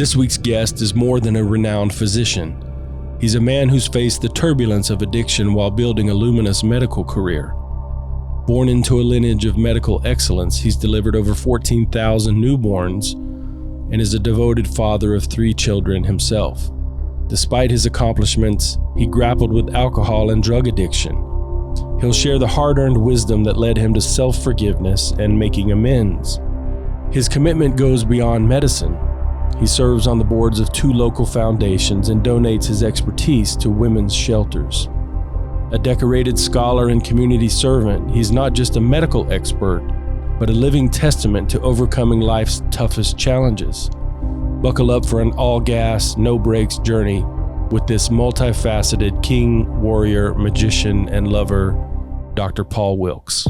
This week's guest is more than a renowned physician. He's a man who's faced the turbulence of addiction while building a luminous medical career. Born into a lineage of medical excellence, he's delivered over 14,000 newborns and is a devoted father of 3 children himself. Despite his accomplishments, he grappled with alcohol and drug addiction. He'll share the hard-earned wisdom that led him to self-forgiveness and making amends. His commitment goes beyond medicine. He serves on the boards of 2 local foundations and donates his expertise to women's shelters. A decorated scholar and community servant, he's not just a medical expert, but a living testament to overcoming life's toughest challenges. Buckle up for an all-gas, no-brakes journey with this multifaceted king, warrior, magician, and lover, Dr. Paul Wilkes.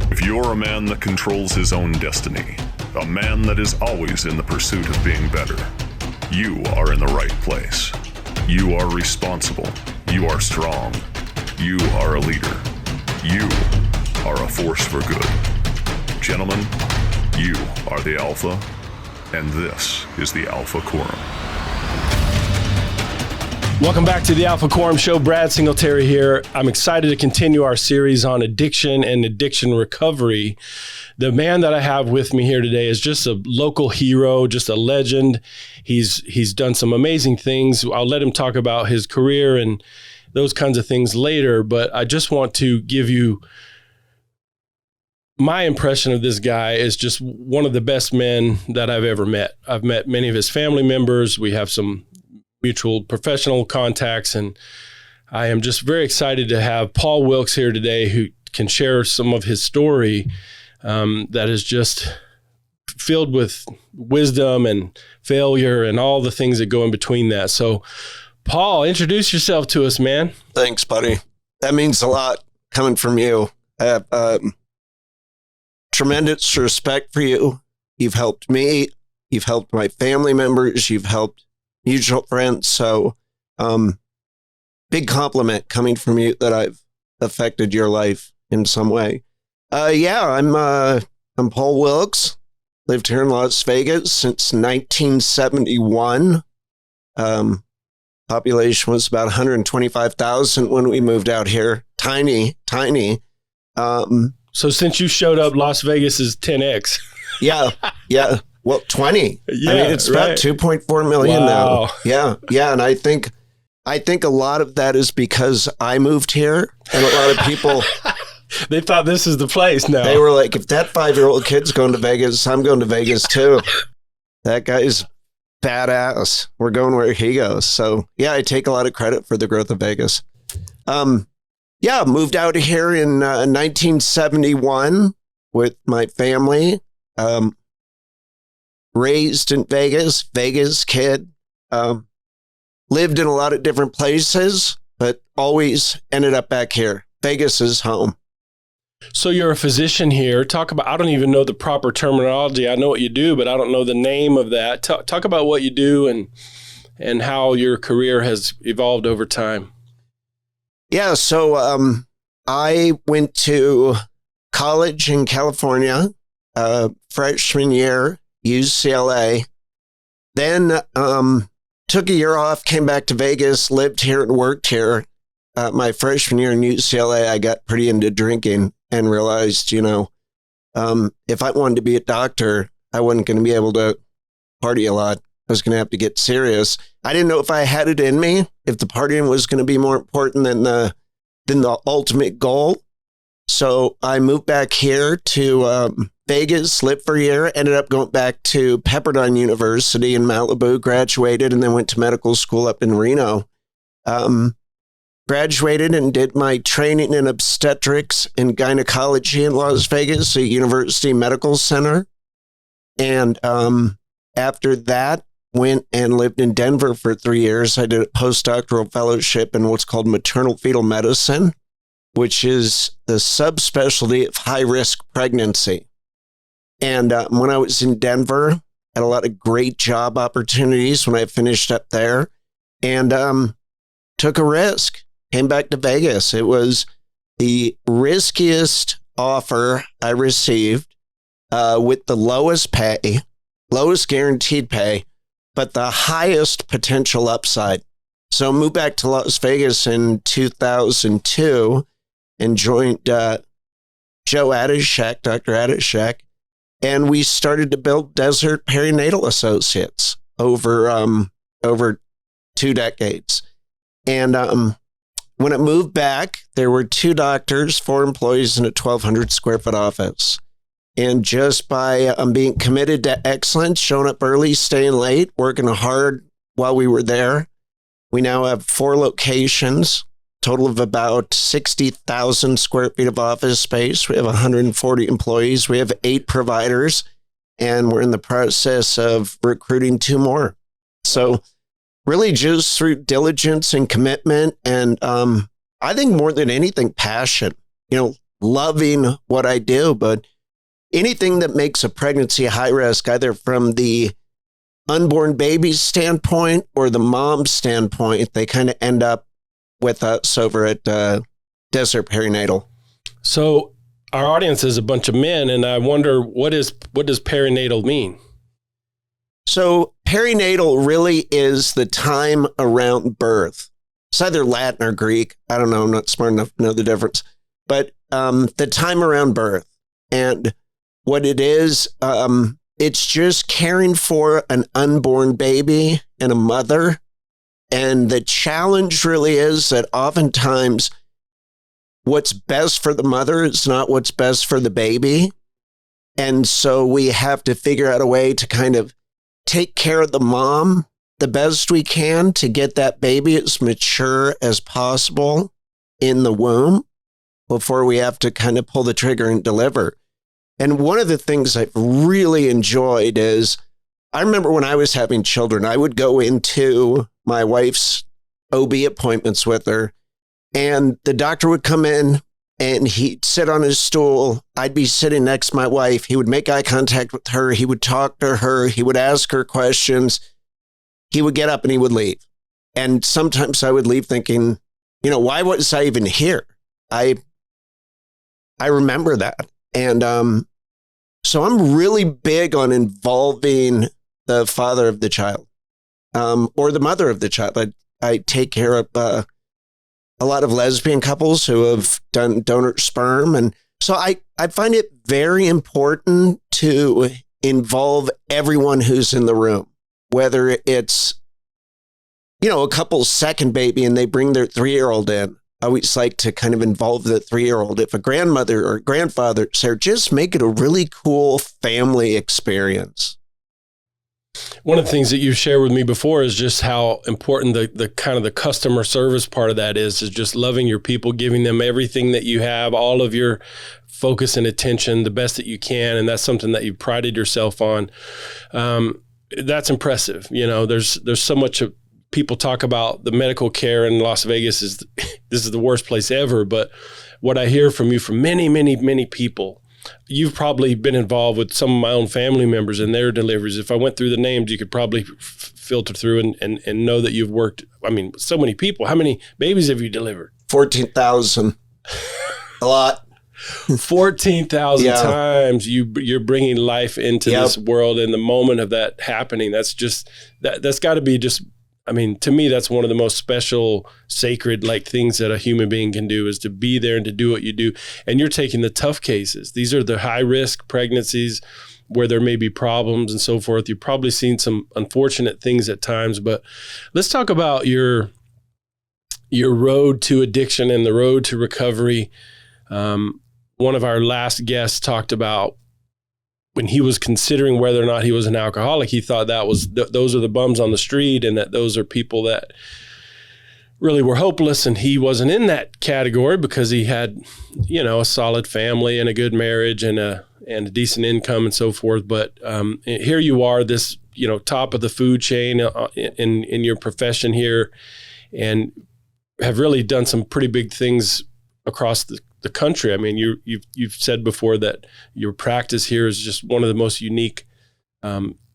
If you're a man that controls his own destiny, a man that is always in the pursuit of being better, you are in the right place. You are responsible. You are strong. You are a leader. You are a force for good. Gentlemen, you are the Alpha, and this is the Alpha Quorum. Welcome back to the Alpha Quorum Show. Brad Singletary here. I'm excited to continue our series on addiction and addiction recovery. The man that I have with me here today is just a local hero, just a legend. He's done some amazing things. I'll let him talk about his career and those kinds of things later, but I just want to give you my impression of this guy is just one of the best men that I've ever met. I've met many of his family members. We have some mutual professional contacts, and I am just very excited to have Paul Wilkes here today, who can share some of his story that is just filled with wisdom and failure and all the things that go in between that. So, Paul, introduce yourself to us, man. Thanks, buddy. That means a lot coming from you. I have tremendous respect for you. You've helped me. You've helped my family members. You've helped mutual friends. So, big compliment coming from you that I've affected your life in some way. I'm Paul Wilkes. Lived here in Las Vegas since 1971. Population was about 125,000 when we moved out here. Tiny. So since you showed up, Las Vegas is 10x. Yeah. Well, 20. Yeah, I mean, it's right. About 2.4 million Wow. now. Yeah. And I think a lot of that is because I moved here, and a lot of people they thought this is the place now. They were like, if that 5-year-old kid's going to Vegas, I'm going to Vegas too. That guy's badass. We're going where he goes. So yeah, I take a lot of credit for the growth of Vegas. Moved out here in 1971 with my family. Raised in Vegas kid. Lived in a lot of different places, but always ended up back here. Vegas is home. So you're a physician here. Talk about, I don't even know the proper terminology. I know what you do, but I don't know the name of that. Talk about what you do and how your career has evolved over time. Yeah, so I went to college in California, freshman year, UCLA. Then took a year off, came back to Vegas, lived here and worked here. My freshman year in UCLA, I got pretty into drinking and realized, if I wanted to be a doctor, I wasn't going to be able to party a lot. I was going to have to get serious. I didn't know if I had it in me, if the partying was going to be more important than the ultimate goal. So I moved back here to Vegas, lived for a year, ended up going back to Pepperdine University in Malibu, graduated, and then went to medical school up in Reno. Graduated and did my training in obstetrics and gynecology in Las Vegas at University Medical Center. And after that, went and lived in Denver for 3 years. I did a postdoctoral fellowship in what's called maternal fetal medicine, which is the subspecialty of high-risk pregnancy. And when I was in Denver, had a lot of great job opportunities when I finished up there. and took a risk. Came back to Vegas. It was the riskiest offer I received, with the lowest pay, lowest guaranteed pay, but the highest potential upside. So I moved back to Las Vegas in 2002 and joined Joe Adishek, Dr. Adishek, and we started to build Desert Perinatal Associates over 2 decades. And when I moved back, there were 2 doctors, 4 employees, and a 1,200 square foot office. And just by being committed to excellence, showing up early, staying late, working hard while we were there, we now have 4 locations, total of about 60,000 square feet of office space. We have 140 employees. We have 8 providers, and we're in the process of recruiting 2 more. So really just through diligence and commitment, and I think more than anything, passion, loving what I do, but anything that makes a pregnancy high risk, either from the unborn baby's standpoint or the mom's standpoint, they kind of end up with us over at Desert Perinatal. So our audience is a bunch of men, and I wonder what does perinatal mean? So perinatal really is the time around birth. It's either Latin or Greek. I don't know. I'm not smart enough to know the difference. But the time around birth. And what it is, it's just caring for an unborn baby and a mother. And the challenge really is that oftentimes what's best for the mother is not what's best for the baby. And so we have to figure out a way to kind of take care of the mom the best we can to get that baby as mature as possible in the womb before we have to kind of pull the trigger and deliver. And one of the things I've really enjoyed is, I remember when I was having children, I would go into my wife's OB appointments with her, and the doctor would come in and he'd sit on his stool. I'd be sitting next to my wife. He would make eye contact with her. He would talk to her. He would ask her questions. He would get up and he would leave. And sometimes I would leave thinking, why was I even here? I remember that. And so I'm really big on involving the father of the child, or the mother of the child. I take care of a lot of lesbian couples who have done donor sperm. And so I find it very important to involve everyone who's in the room, whether it's, a couple's second baby and they bring their 3-year-old in. I always like to kind of involve the 3-year-old. If a grandmother or grandfather is there, just make it a really cool family experience. One of the things that you shared with me before is just how important the kind of the customer service part of that is just loving your people, giving them everything that you have, all of your focus and attention, the best that you can. And that's something that you prided yourself on. That's impressive. There's so much of, people talk about the medical care in Las Vegas this is the worst place ever. But what I hear from you, from many, many, many people, you've probably been involved with some of my own family members and their deliveries. If I went through the names, you could probably filter through and know that you've worked. I mean, so many people. How many babies have you delivered? 14,000. A lot. 14,000 times you're bringing life into this world. And the moment of that happening, that's got to be just, to me, that's one of the most special, sacred things that a human being can do, is to be there and to do what you do. And you're taking the tough cases. These are the high risk pregnancies where there may be problems and so forth. You've probably seen some unfortunate things at times, but let's talk about your road to addiction and the road to recovery. One of our last guests talked about when he was considering whether or not he was an alcoholic, he thought that was those are the bums on the street, and that those are people that really were hopeless. And he wasn't in that category because he had, a solid family and a good marriage and a decent income and so forth. But here you are, this top of the food chain in your profession here, and have really done some pretty big things across the country. You've said before that your practice here is just one of the most unique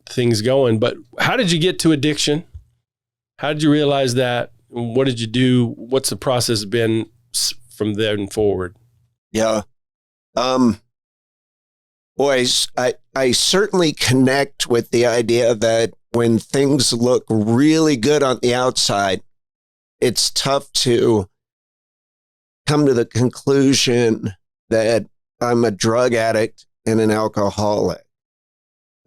things going. But how did you get to addiction? How did you realize that? What did you do? What's the process been from then forward? Yeah. Boys, I certainly connect with the idea that when things look really good on the outside, it's tough to come to the conclusion that I'm a drug addict and an alcoholic.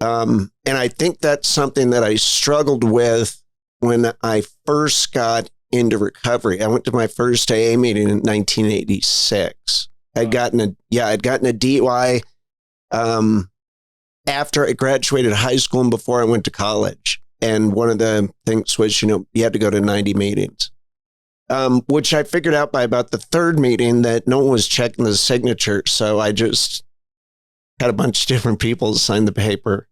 And I think that's something that I struggled with when I first got into recovery. I went to my first AA meeting in 1986. I'd gotten a DUI after I graduated high school and before I went to college. And one of the things was, you had to go to 90 meetings, which I figured out by about the third meeting that no one was checking the signature. So I just had a bunch of different people sign the paper.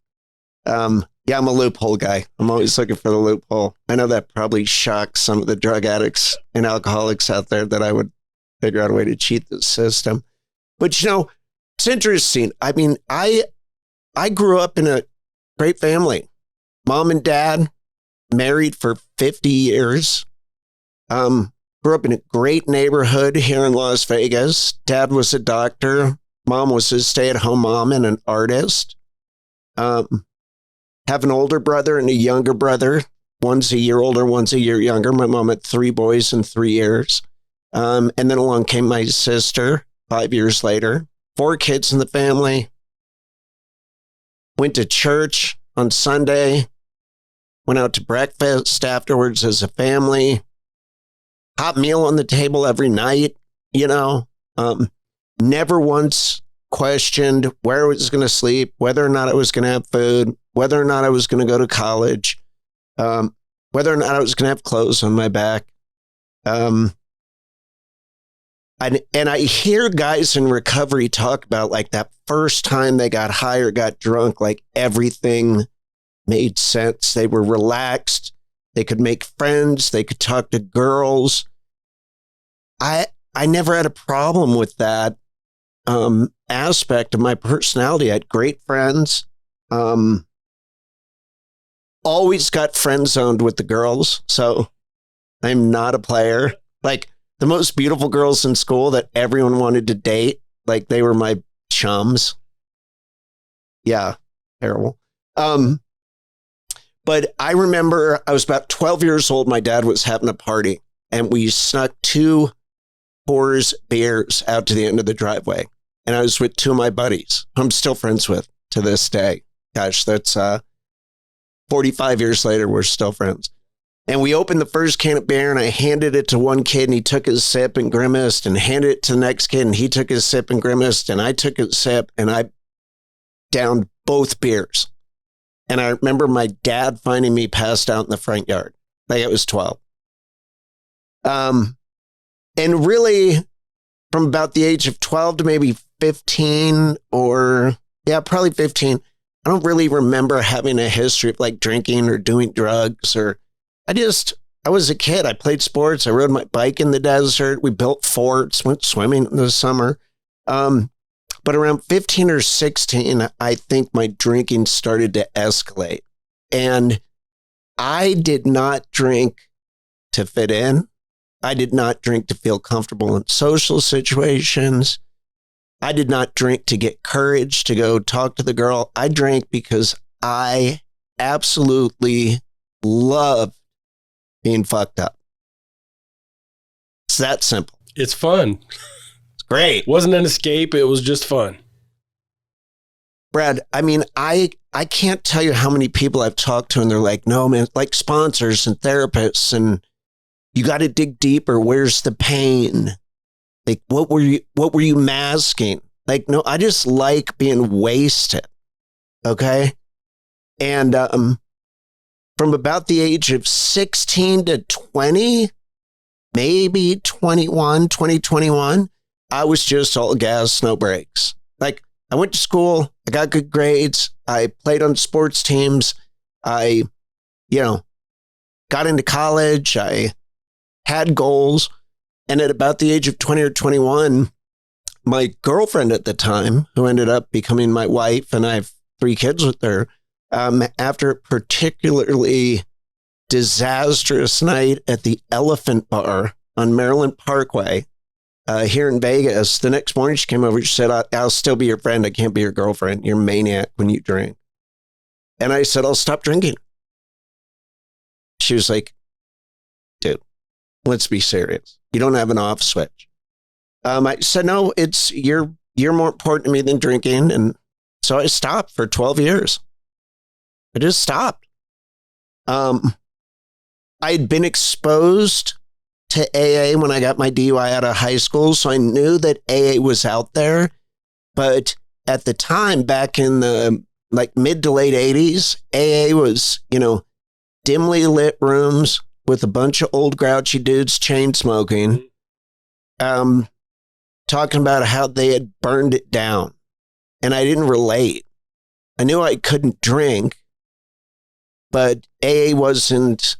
Yeah, I'm a loophole guy. I'm always looking for the loophole. I know that probably shocks some of the drug addicts and alcoholics out there that I would figure out a way to cheat the system. But, it's interesting. I mean, I grew up in a great family. Mom and dad married for 50 years. Grew up in a great neighborhood here in Las Vegas. Dad was a doctor. Mom was a stay-at-home mom and an artist. Have an older brother and a younger brother. One's a year older, one's a year younger. My mom had 3 boys in 3 years. And then along came my sister 5 years later. 4 kids in the family. Went to church on Sunday. Went out to breakfast afterwards as a family. Hot meal on the table every night, Never once questioned where I was going to sleep, whether or not I was going to have food, whether or not I was going to go to college, whether or not I was going to have clothes on my back. And I hear guys in recovery talk about like that first time they got high or got drunk, like everything made sense. They were relaxed. They could make friends. They could talk to girls. I never had a problem with that aspect of my personality. I had great friends. Always got friend zoned with the girls. So I'm not a player. Like the most beautiful girls in school that everyone wanted to date, like they were my chums. Yeah, terrible. But I remember I was about 12 years old. My dad was having a party and we snuck 2 Coors beers out to the end of the driveway. And I was with 2 of my buddies who I'm still friends with to this day. Gosh, that's 45 years later, we're still friends. And we opened the first can of beer and I handed it to one kid and he took his sip and grimaced, and handed it to the next kid and he took his sip and grimaced, and I took a sip and I downed both beers. And I remember my dad finding me passed out in the front yard. Like I was 12. And really, from about the age of 12 to maybe 15 probably 15, I don't really remember having a history of like drinking or doing drugs I was a kid. I played sports. I rode my bike in the desert. We built forts, went swimming in the summer. But around 15 or 16, I think my drinking started to escalate. And I did not drink to fit in. I did not drink to feel comfortable in social situations. I did not drink to get courage to go talk to the girl. I drank because I absolutely loved being fucked up. It's that simple. It's fun. It's great. It wasn't an escape. It was just fun. Brad, I mean, I can't tell you how many people I've talked to and they're like, no, man, like sponsors and therapists, and you got to dig deeper. Where's the pain? Like, what were you masking? Like, no, I just like being wasted. Okay. And, from about the age of 16 to 20, maybe 2021, I was just all gas, no brakes. Like I went to school, I got good grades, I played on sports teams, I, got into college, I had goals. And at about the age of 20 or 21, my girlfriend at the time, who ended up becoming my wife, and I have 3 kids with her, after a particularly disastrous night at the Elephant Bar on Maryland Parkway here in Vegas. The next morning she came over. She said, I'll still be your friend. I can't be your girlfriend. You're a maniac when you drink. And I said, I'll stop drinking. She was like, dude, let's be serious. You don't have an off switch. I said, no, you're more important to me than drinking. And so I stopped for 12 years. I just stopped. I'd been exposed to AA when I got my DUI out of high school, so I knew that AA was out there. But at the time, back in the mid to late 80s, AA was, dimly lit rooms with a bunch of old grouchy dudes chain smoking, talking about how they had burned it down. And I didn't relate. I knew I couldn't drink, but AA wasn't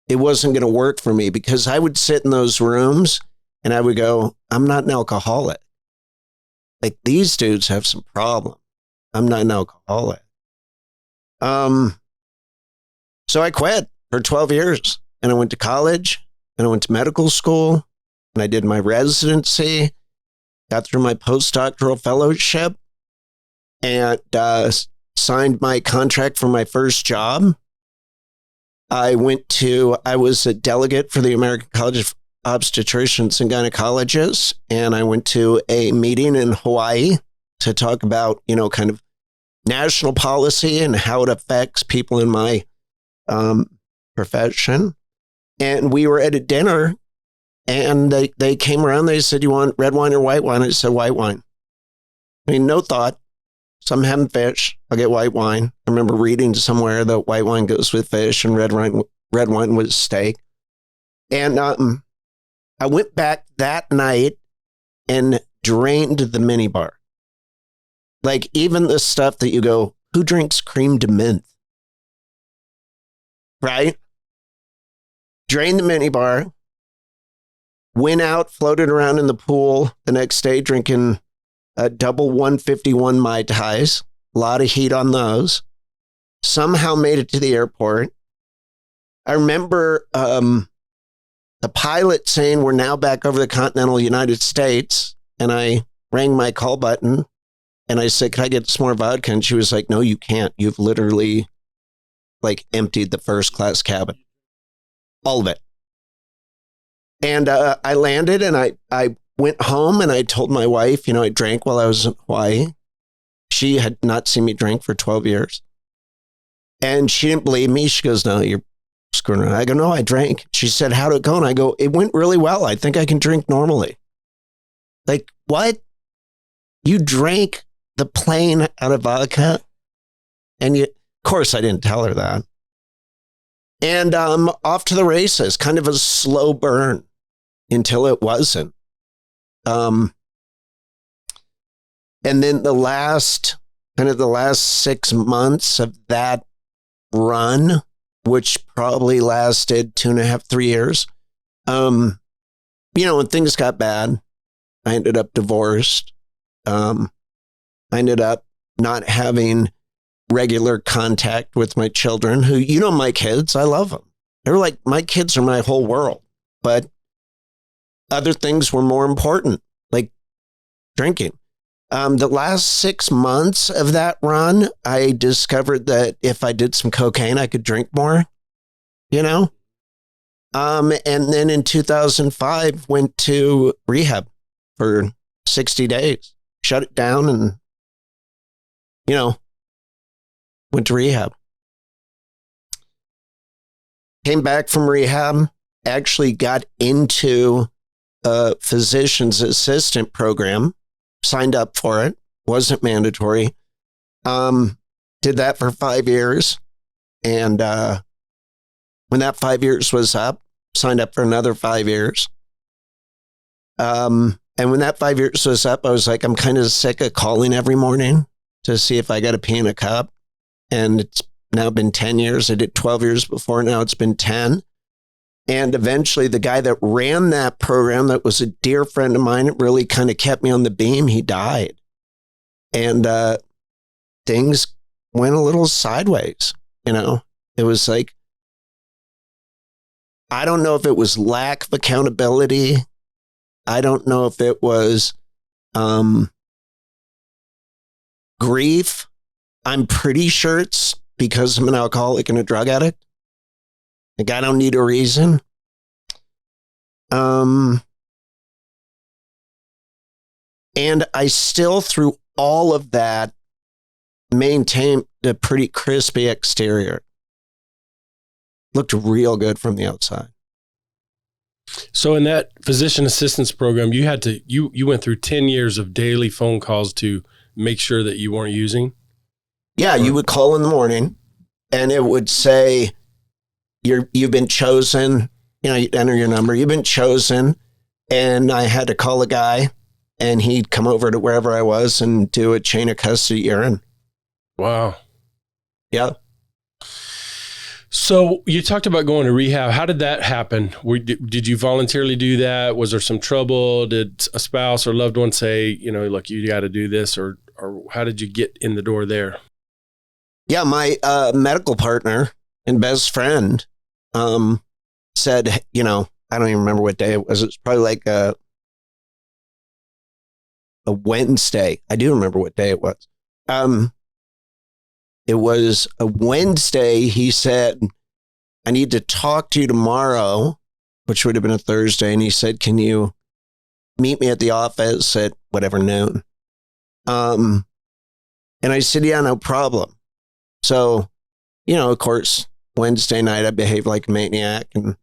going to work for me, because I would sit in those rooms and I would go, I'm not an alcoholic. Like, these dudes have some problem. I'm not an alcoholic. So I quit for 12 years, and I went to college, and I went to medical school, and I did my residency, got through my postdoctoral fellowship, and signed my contract for my first job. I was a delegate for the American College of Obstetricians and Gynecologists, and I went to a meeting in Hawaii to talk about, kind of national policy and how it affects people in my profession. And we were at a dinner, and they came around. They said, you want red wine or white wine? I said, white wine. I mean, no thought. So I'm having fish. I'll get white wine. I remember reading somewhere that white wine goes with fish and red wine with steak. And I went back that night and drained the minibar. Like, even the stuff that you go, who drinks cream de menthe? Right? Drained the minibar. Went out, floated around in the pool the next day drinking a double 151 Mai Tais. A lot of heat on those. Somehow made it to the airport. I remember the pilot saying, we're now back over the continental United States. And I rang my call button and I said, can I get some more vodka? And she was like, no, you can't. You've literally emptied the first class cabin. All of it. And I landed and I went home and I told my wife, I drank while I was in Hawaii. She had not seen me drink for 12 years. And she didn't believe me. She goes, no, you're screwing around. I go, no, I drank. She said, how'd it go? And I go, it went really well. I think I can drink normally. Like, what? You drank the plain out of vodka? And of course I didn't tell her that. And off to the races, kind of a slow burn until it wasn't. And then the last 6 months of that run, which probably lasted 2.5, 3 years. When things got bad, I ended up divorced. I ended up not having regular contact with my children, who, my kids, I love them. They're like, my kids are my whole world. But other things were more important, like drinking. The last 6 months of that run, I discovered that if I did some cocaine, I could drink more, And then in 2005, went to rehab for 60 days, shut it down and, went to rehab. Came back from rehab, actually got into a physician's assistant program, signed up for it, wasn't mandatory. Did that for 5 years. And when that 5 years was up, signed up for another 5 years. And when that 5 years was up, I was like, I'm kind of sick of calling every morning to see if I got a pee in a cup. And it's now been 10 years. I did 12 years before. Now it's been 10. And eventually the guy that ran that program, that was a dear friend of mine, it really kind of kept me on the beam. He died. And things went a little sideways. It was like I don't know if it was lack of accountability. I don't know if it was grief. I'm pretty sure it's because I'm an alcoholic and a drug addict. Like, I don't need a reason. And I still, through all of that, maintained a pretty crispy exterior. Looked real good from the outside. So in that physician assistance program, you had to, you went through 10 years of daily phone calls to make sure that you weren't using? Yeah, you would call in the morning and it would say, you've been chosen. You know, you'd enter your number. You've been chosen. And I had to call a guy and he'd come over to wherever I was and do a chain of custody urine. Wow. Yeah. So you talked about going to rehab. How did that happen? Did you voluntarily do that? Was there some trouble? Did a spouse or loved one say, you know, look, you got to do this, or how did you get in the door there? Yeah, my medical partner and best friend said, you know, I don't even remember what day it was. It was probably like a Wednesday. I do remember what day it was. It was a Wednesday. He said, I need to talk to you tomorrow, which would have been a Thursday. And he said, can you meet me at the office at whatever noon? And I said, yeah, no problem. So, you know, of course, Wednesday night, I behaved like a maniac. And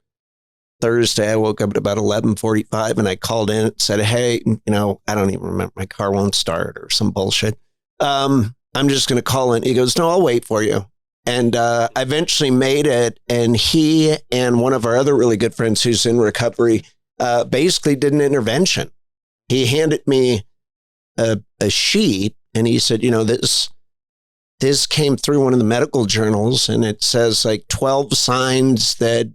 Thursday, I woke up at about 11:45 and I called in and said, hey, you know, I don't even remember, my car won't start or some bullshit. I'm just going to call in. He goes, no, I'll wait for you. And I eventually made it. And he and one of our other really good friends who's in recovery basically did an intervention. He handed me a sheet and he said, you know, this came through one of the medical journals and it says like 12 signs that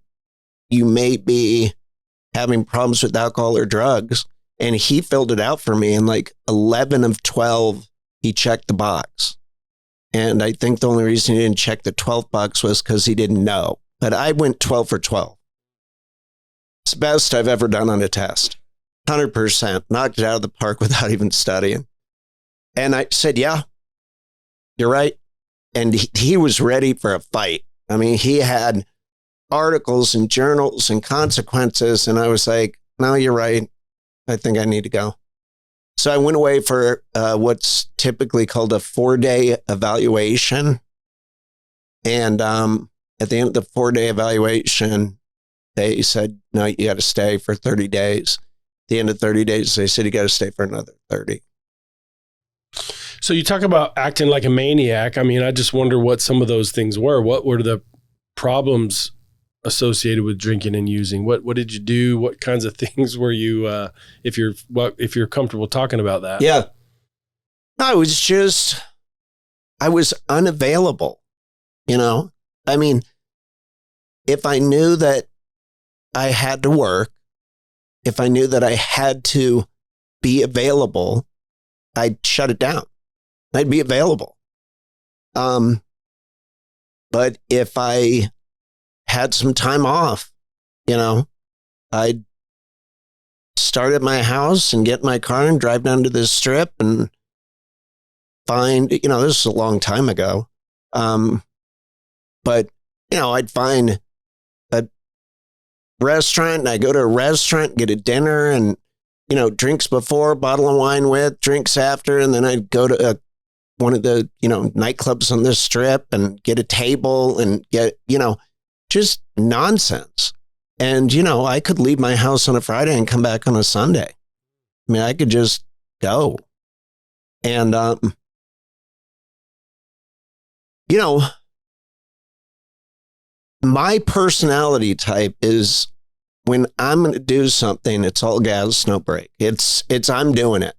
you may be having problems with alcohol or drugs. And he filled it out for me. And like 11 of 12, he checked the box. And I think the only reason he didn't check the 12th box was because he didn't know. But I went 12 for 12. It's the best I've ever done on a test. 100%. Knocked it out of the park without even studying. And I said, yeah, you're right. And he was ready for a fight. I mean, he had articles and journals and consequences. And I was like, no, you're right. I think I need to go. So I went away for what's typically called a 4-day evaluation. And at the end of the 4-day evaluation, they said, no, you got to stay for 30 days. At the end of 30 days, they said, you got to stay for another 30. So you talk about acting like a maniac. I mean, I just wonder what some of those things were. What were the problems associated with drinking and using? What did you do? What kinds of things were you, if you're comfortable talking about that? Yeah. I was unavailable, you know? I mean, if I knew that I had to work, if I knew that I had to be available, I'd shut it down. I'd be available. But if I had some time off, you know, I'd start at my house and get in my car and drive down to this strip and find, you know, this is a long time ago. But, you know, I'd find a restaurant and I go to a restaurant, get a dinner and, you know, drinks before, bottle of wine with, drinks after. And then I'd go to one of the, you know, nightclubs on this strip and get a table and get, you know, just nonsense. And, you know, I could leave my house on a Friday and come back on a Sunday. I mean, I could just go. And, you know, my personality type is when I'm going to do something, it's all gas, no brake. It's I'm doing it.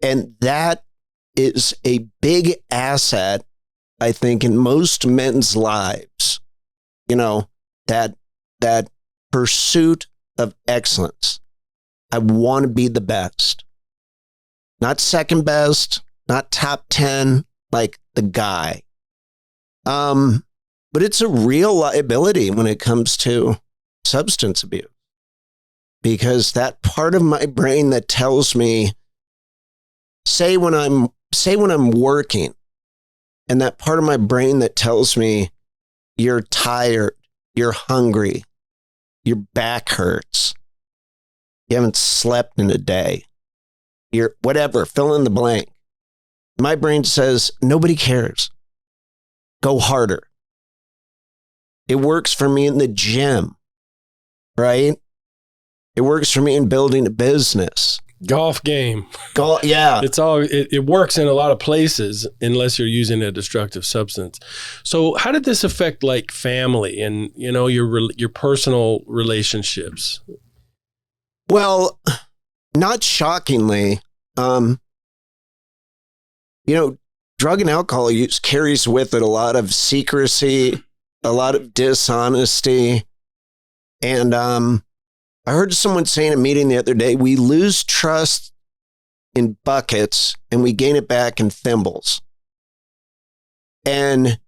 And that is a big asset, I think, in most men's lives. You know, that pursuit of excellence. I want to be the best. Not second best, not top 10, like the guy. But it's a real liability when it comes to substance abuse, because that part of my brain that tells me, say when I'm working, and that part of my brain that tells me you're tired, you're hungry, your back hurts, you haven't slept in a day, you're whatever, fill in the blank. My brain says, nobody cares. Go harder. It works for me in the gym, right? It works for me in building a business. Golf game. Yeah. It works in a lot of places unless you're using a destructive substance. So how did this affect like family and, your personal relationships? Well, not shockingly, drug and alcohol use carries with it a lot of secrecy, a lot of dishonesty. And I heard someone say in a meeting the other day, we lose trust in buckets and we gain it back in thimbles. And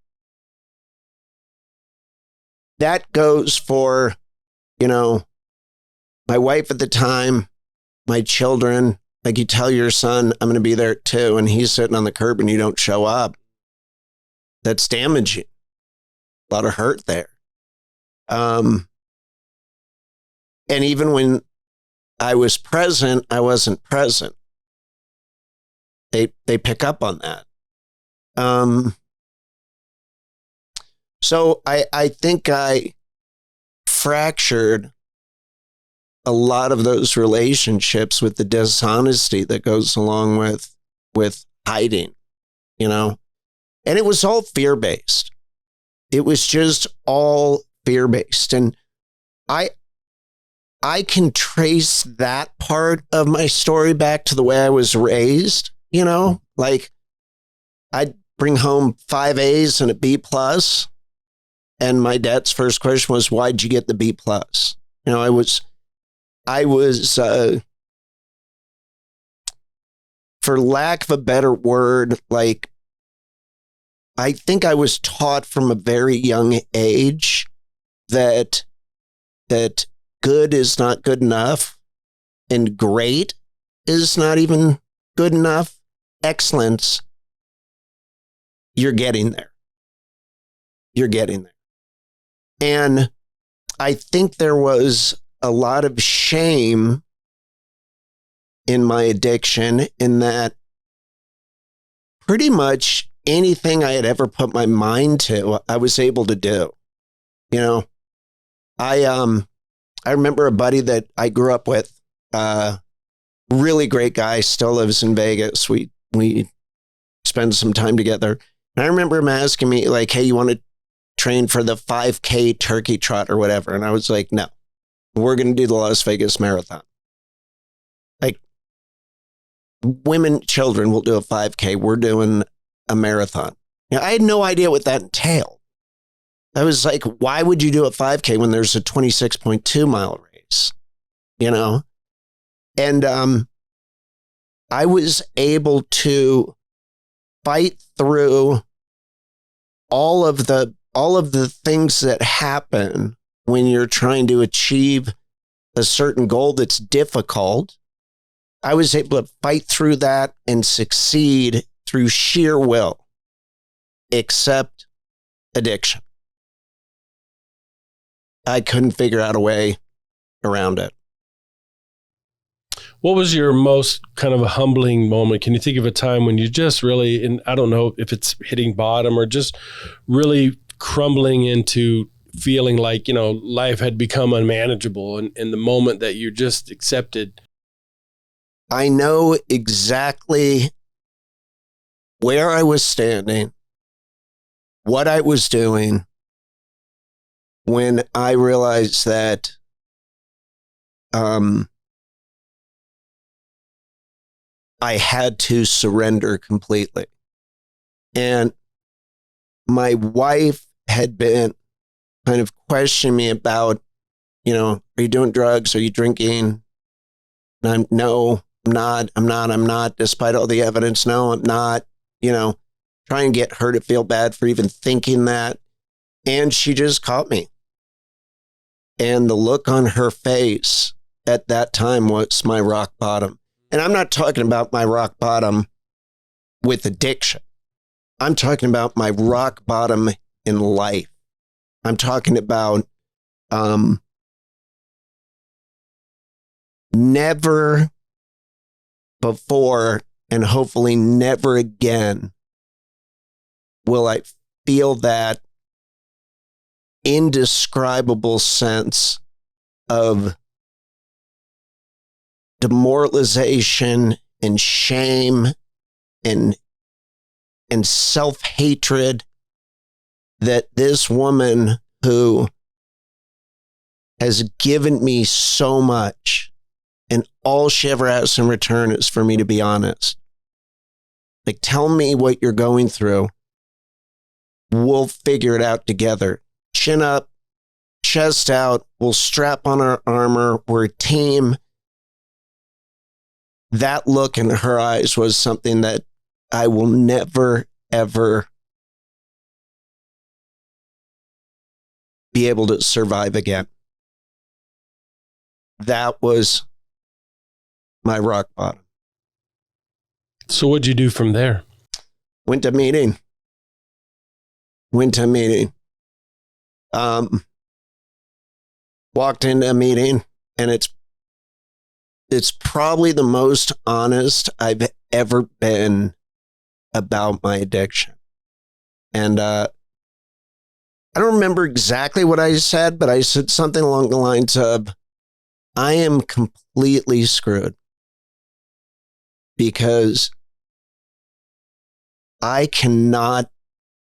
that goes for, my wife at the time, my children. Like, you tell your son, I'm going to be there too, and he's sitting on the curb and you don't show up. That's damaging. A lot of hurt there. And even when I was present, I wasn't present. They pick up on that. So I think I fractured a lot of those relationships with the dishonesty that goes along with hiding, and it was all fear-based. It was just all fear-based. And I can trace that part of my story back to the way I was raised, like I'd bring home 5 A's and a B plus. And my dad's first question was, why'd you get the B plus? I was, for lack of a better word, like, I think I was taught from a very young age that good is not good enough and great is not even good enough. Excellence, you're getting there. You're getting there. And I think there was a lot of shame in my addiction, in that pretty much anything I had ever put my mind to, I was able to do. I remember a buddy that I grew up with, really great guy, still lives in Vegas. We spend some time together. And I remember him asking me, like, hey, you want to train for the 5K turkey trot or whatever? And I was like, no. We're going to do the Las Vegas Marathon. Like, women, children will do a 5K. We're doing a marathon. I had no idea what that entailed. I was like, why would you do a 5K when there's a 26.2 mile race? And I was able to fight through all of the things that happen when you're trying to achieve a certain goal that's difficult. I was able to fight through that and succeed through sheer will, except addiction. I couldn't figure out a way around it. What was your most kind of a humbling moment? Can you think of a time when you just really, and I don't know if it's hitting bottom or just really crumbling into feeling like, life had become unmanageable, and the moment that you just accepted? I know exactly where I was standing, what I was doing, when I realized that I had to surrender completely. And my wife had been kind of questioning me about, are you doing drugs? Are you drinking? And I'm not, despite all the evidence. No, I'm not, try and get her to feel bad for even thinking that. And she just caught me. And the look on her face at that time was my rock bottom. And I'm not talking about my rock bottom with addiction. I'm talking about my rock bottom in life. I'm talking about never before and hopefully never again will I feel that indescribable sense of demoralization and shame and self-hatred that this woman who has given me so much, and all she ever asks in return is for me to be honest. Like, tell me what you're going through. We'll figure it out together. Chin up, chest out. We'll strap on our armor. We're a team. That look in her eyes was something that I will never, ever be able to survive again. That was my rock bottom. So what'd you do from there? Went to meeting. Walked into a meeting, and it's probably the most honest I've ever been about my addiction. And I don't remember exactly what I said, but I said something along the lines of, I am completely screwed because I cannot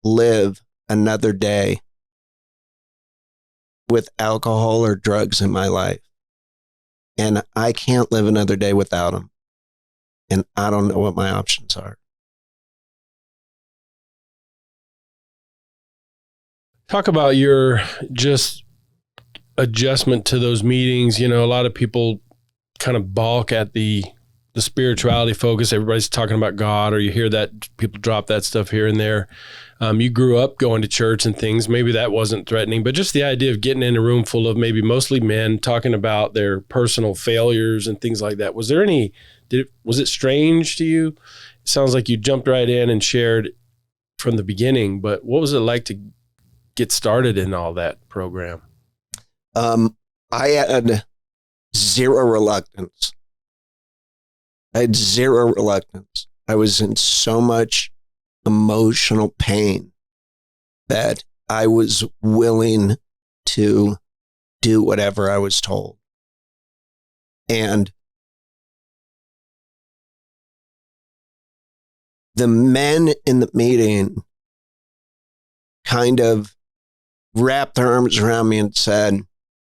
live another day with alcohol or drugs in my life. And I can't live another day without them. And I don't know what my options are. Talk about your just adjustment to those meetings. You know, a lot of people kind of balk at the spirituality focus. Everybody's talking about God, or you hear that people drop that stuff here and there. You grew up going to church and things. Maybe that wasn't threatening, but just the idea of getting in a room full of maybe mostly men talking about their personal failures and things like that. Was it strange to you? It sounds like you jumped right in and shared from the beginning, but what was it like to get started in all that program? I had zero reluctance. I was in so much emotional pain that I was willing to do whatever I was told. And the men in the meeting kind of wrapped their arms around me and said,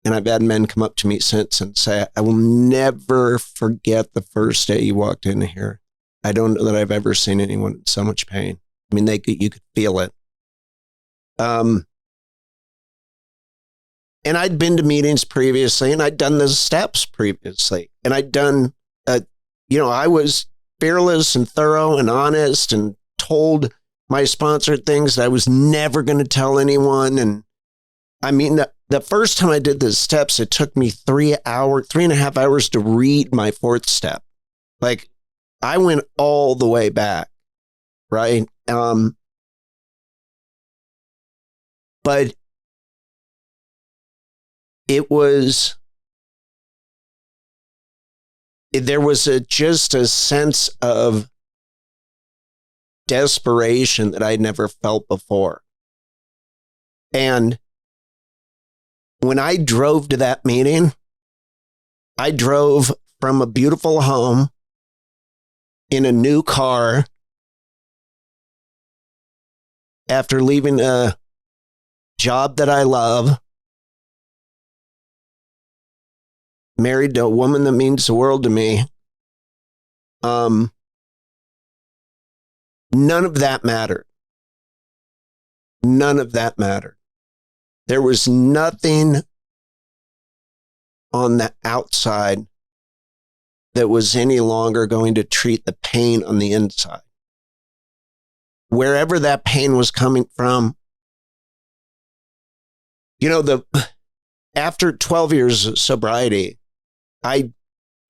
and I've had men come up to me since and say, I will never forget the first day you walked in here. I don't know that I've ever seen anyone in so much pain. I mean, you could feel it. And I'd been to meetings previously, and I'd done the steps previously. And I'd done, I was fearless and thorough and honest and told my sponsor things that I was never going to tell anyone. And I mean, the first time I did the steps, it took me 3.5 hours to read my fourth step. Like, I went all the way back, right? But there was just a sense of desperation that I'd never felt before. And when I drove to that meeting, I drove from a beautiful home in a new car after leaving a job that I love, married to a woman that means the world to me. None of that mattered. None of that mattered. There was nothing on the outside that was any longer going to treat the pain on the inside. Wherever that pain was coming from, after 12 years of sobriety,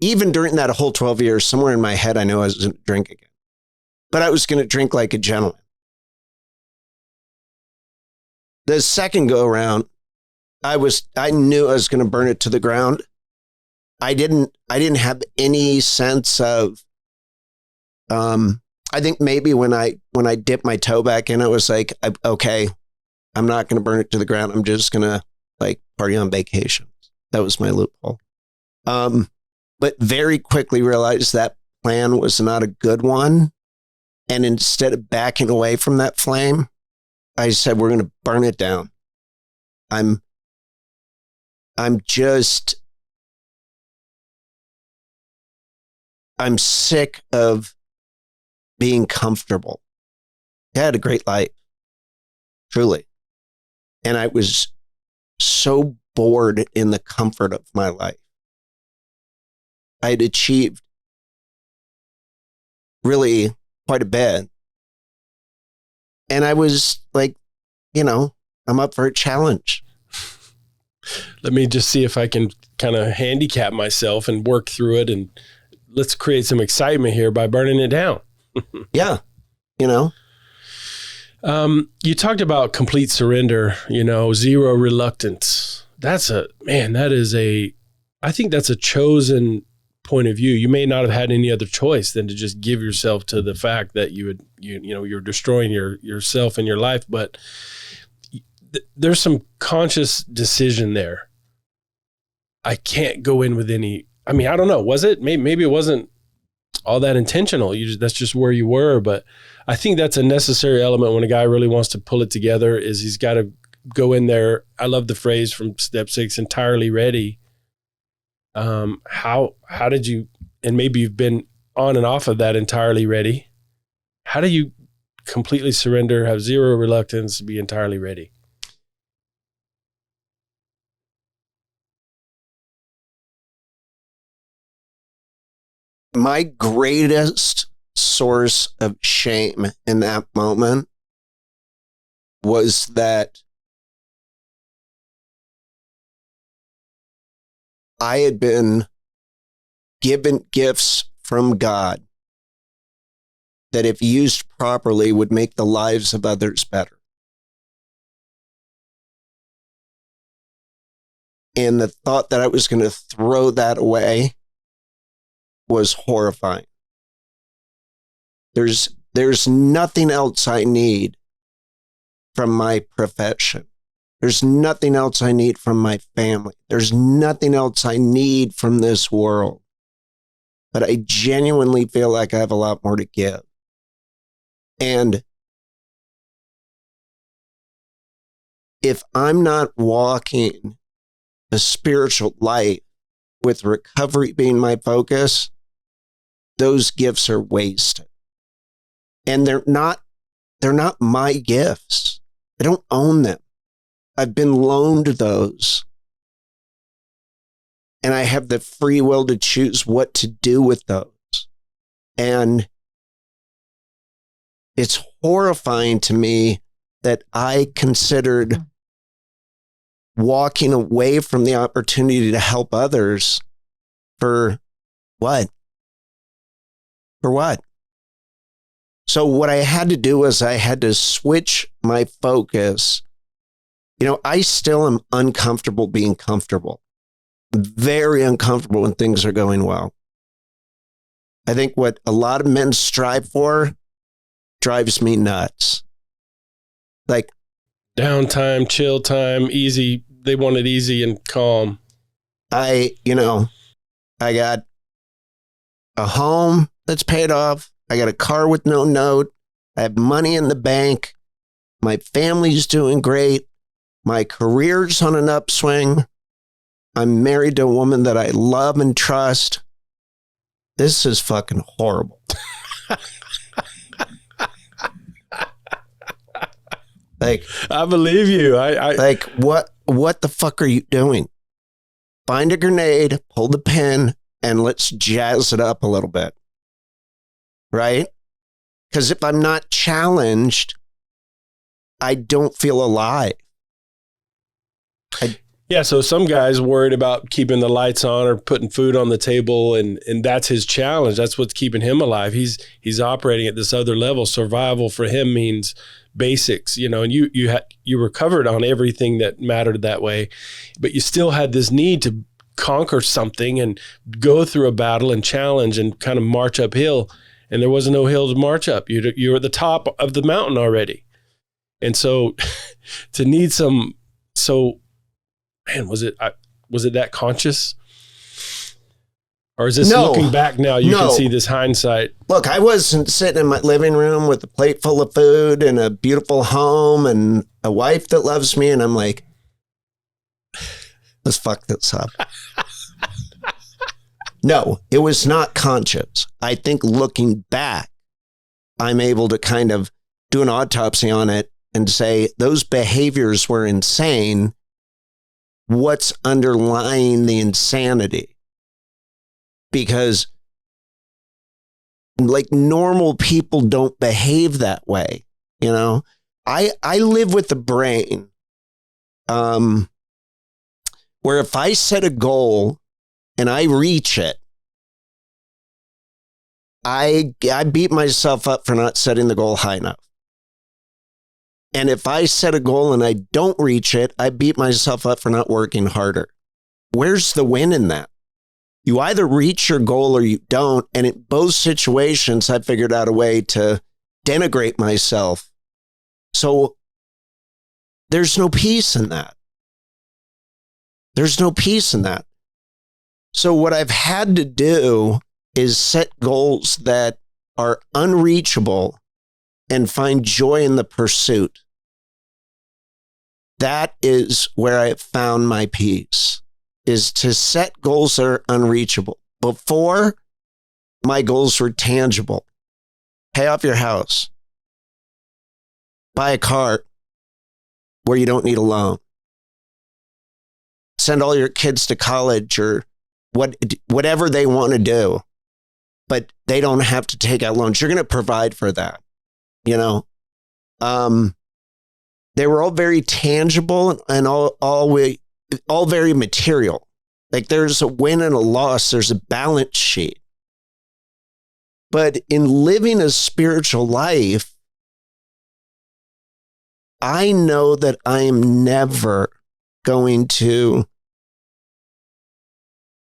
even during that whole 12 years, somewhere in my head, I knew I was going to drink again. But I was going to drink like a gentleman. The second go around, I knew I was going to burn it to the ground. I didn't have any sense of, I think maybe when I dipped my toe back in, it was like, okay, I'm not going to burn it to the ground. I'm just going to like party on vacations. That was my loophole. But very quickly realized that plan was not a good one. And instead of backing away from that flame, I said, we're going to burn it down. I'm sick of being comfortable. I had a great life, truly. And I was so bored in the comfort of my life. I had achieved really quite a bit. And I was like, I'm up for a challenge. Let me just see if I can kind of handicap myself and work through it. And let's create some excitement here by burning it down. Yeah. You talked about complete surrender, zero reluctance. I think that's a chosen point of view. You may not have had any other choice than to just give yourself to the fact that you're destroying yourself and your life, but there's some conscious decision there. I can't go in with any, I don't know. Was it? Maybe it wasn't all that intentional. That's just where you were. But I think that's a necessary element when a guy really wants to pull it together, is he's got to go in there. I love the phrase from step 6, entirely ready. How did you, and maybe you've been on and off of that entirely ready. How do you completely surrender, have zero reluctance, be entirely ready? My greatest source of shame in that moment was that I had been given gifts from God that, if used properly, would make the lives of others better. And the thought that I was going to throw that away was horrifying. There's nothing else I need from my profession. There's nothing else I need from my family. There's nothing else I need from this world. But I genuinely feel like I have a lot more to give. And if I'm not walking a spiritual life with recovery being my focus, those gifts are wasted. And they're not my gifts. I don't own them. I've been loaned those. And I have the free will to choose what to do with those. And it's horrifying to me that I considered walking away from the opportunity to help others for what? For what? So what I had to do was I had to switch my focus. I still am uncomfortable being comfortable. Very uncomfortable when things are going well. I think what a lot of men strive for drives me nuts. Like downtime, chill time, easy. They want it easy and calm. I got a home that's paid off. I got a car with no note. I have money in the bank. My family's doing great. My career's on an upswing. I'm married to a woman that I love and trust. This is fucking horrible. Like, I believe you. Like, what the fuck are you doing? Find a grenade, pull the pin, and let's jazz it up a little bit. Right? Because if I'm not challenged, I don't feel alive. Yeah, so some guys worried about keeping the lights on or putting food on the table, and that's his challenge. That's what's keeping him alive. He's operating at this other level. Survival for him means basics, and you recovered on everything that mattered that way, but you still had this need to conquer something and go through a battle and challenge and kind of march uphill, and there wasn't no hill to march up. You're at the top of the mountain already, and so to need some Man, was it that conscious? Or is this looking back now, you can see this hindsight? Look, I wasn't sitting in my living room with a plate full of food and a beautiful home and a wife that loves me. And I'm like, let's fuck this up. No, it was not conscious. I think looking back, I'm able to kind of do an autopsy on it and say those behaviors were insane. What's underlying the insanity? Because like normal people don't behave that way. I live with the brain where if I set a goal and I reach it, I beat myself up for not setting the goal high enough. And if I set a goal and I don't reach it, I beat myself up for not working harder. Where's the win in that? You either reach your goal or you don't. And in both situations, I figured out a way to denigrate myself. So there's no peace in that. There's no peace in that. So what I've had to do is set goals that are unreachable and find joy in the pursuit. That is where I have found my peace, is to set goals that are unreachable. Before, my goals were tangible. Pay off your house. Buy a car where you don't need a loan. Send all your kids to college or whatever they want to do, but they don't have to take out loans. You're going to provide for that. They were all very tangible and all very material. Like there's a win and a loss. There's a balance sheet. But in living a spiritual life, I know that I am never going to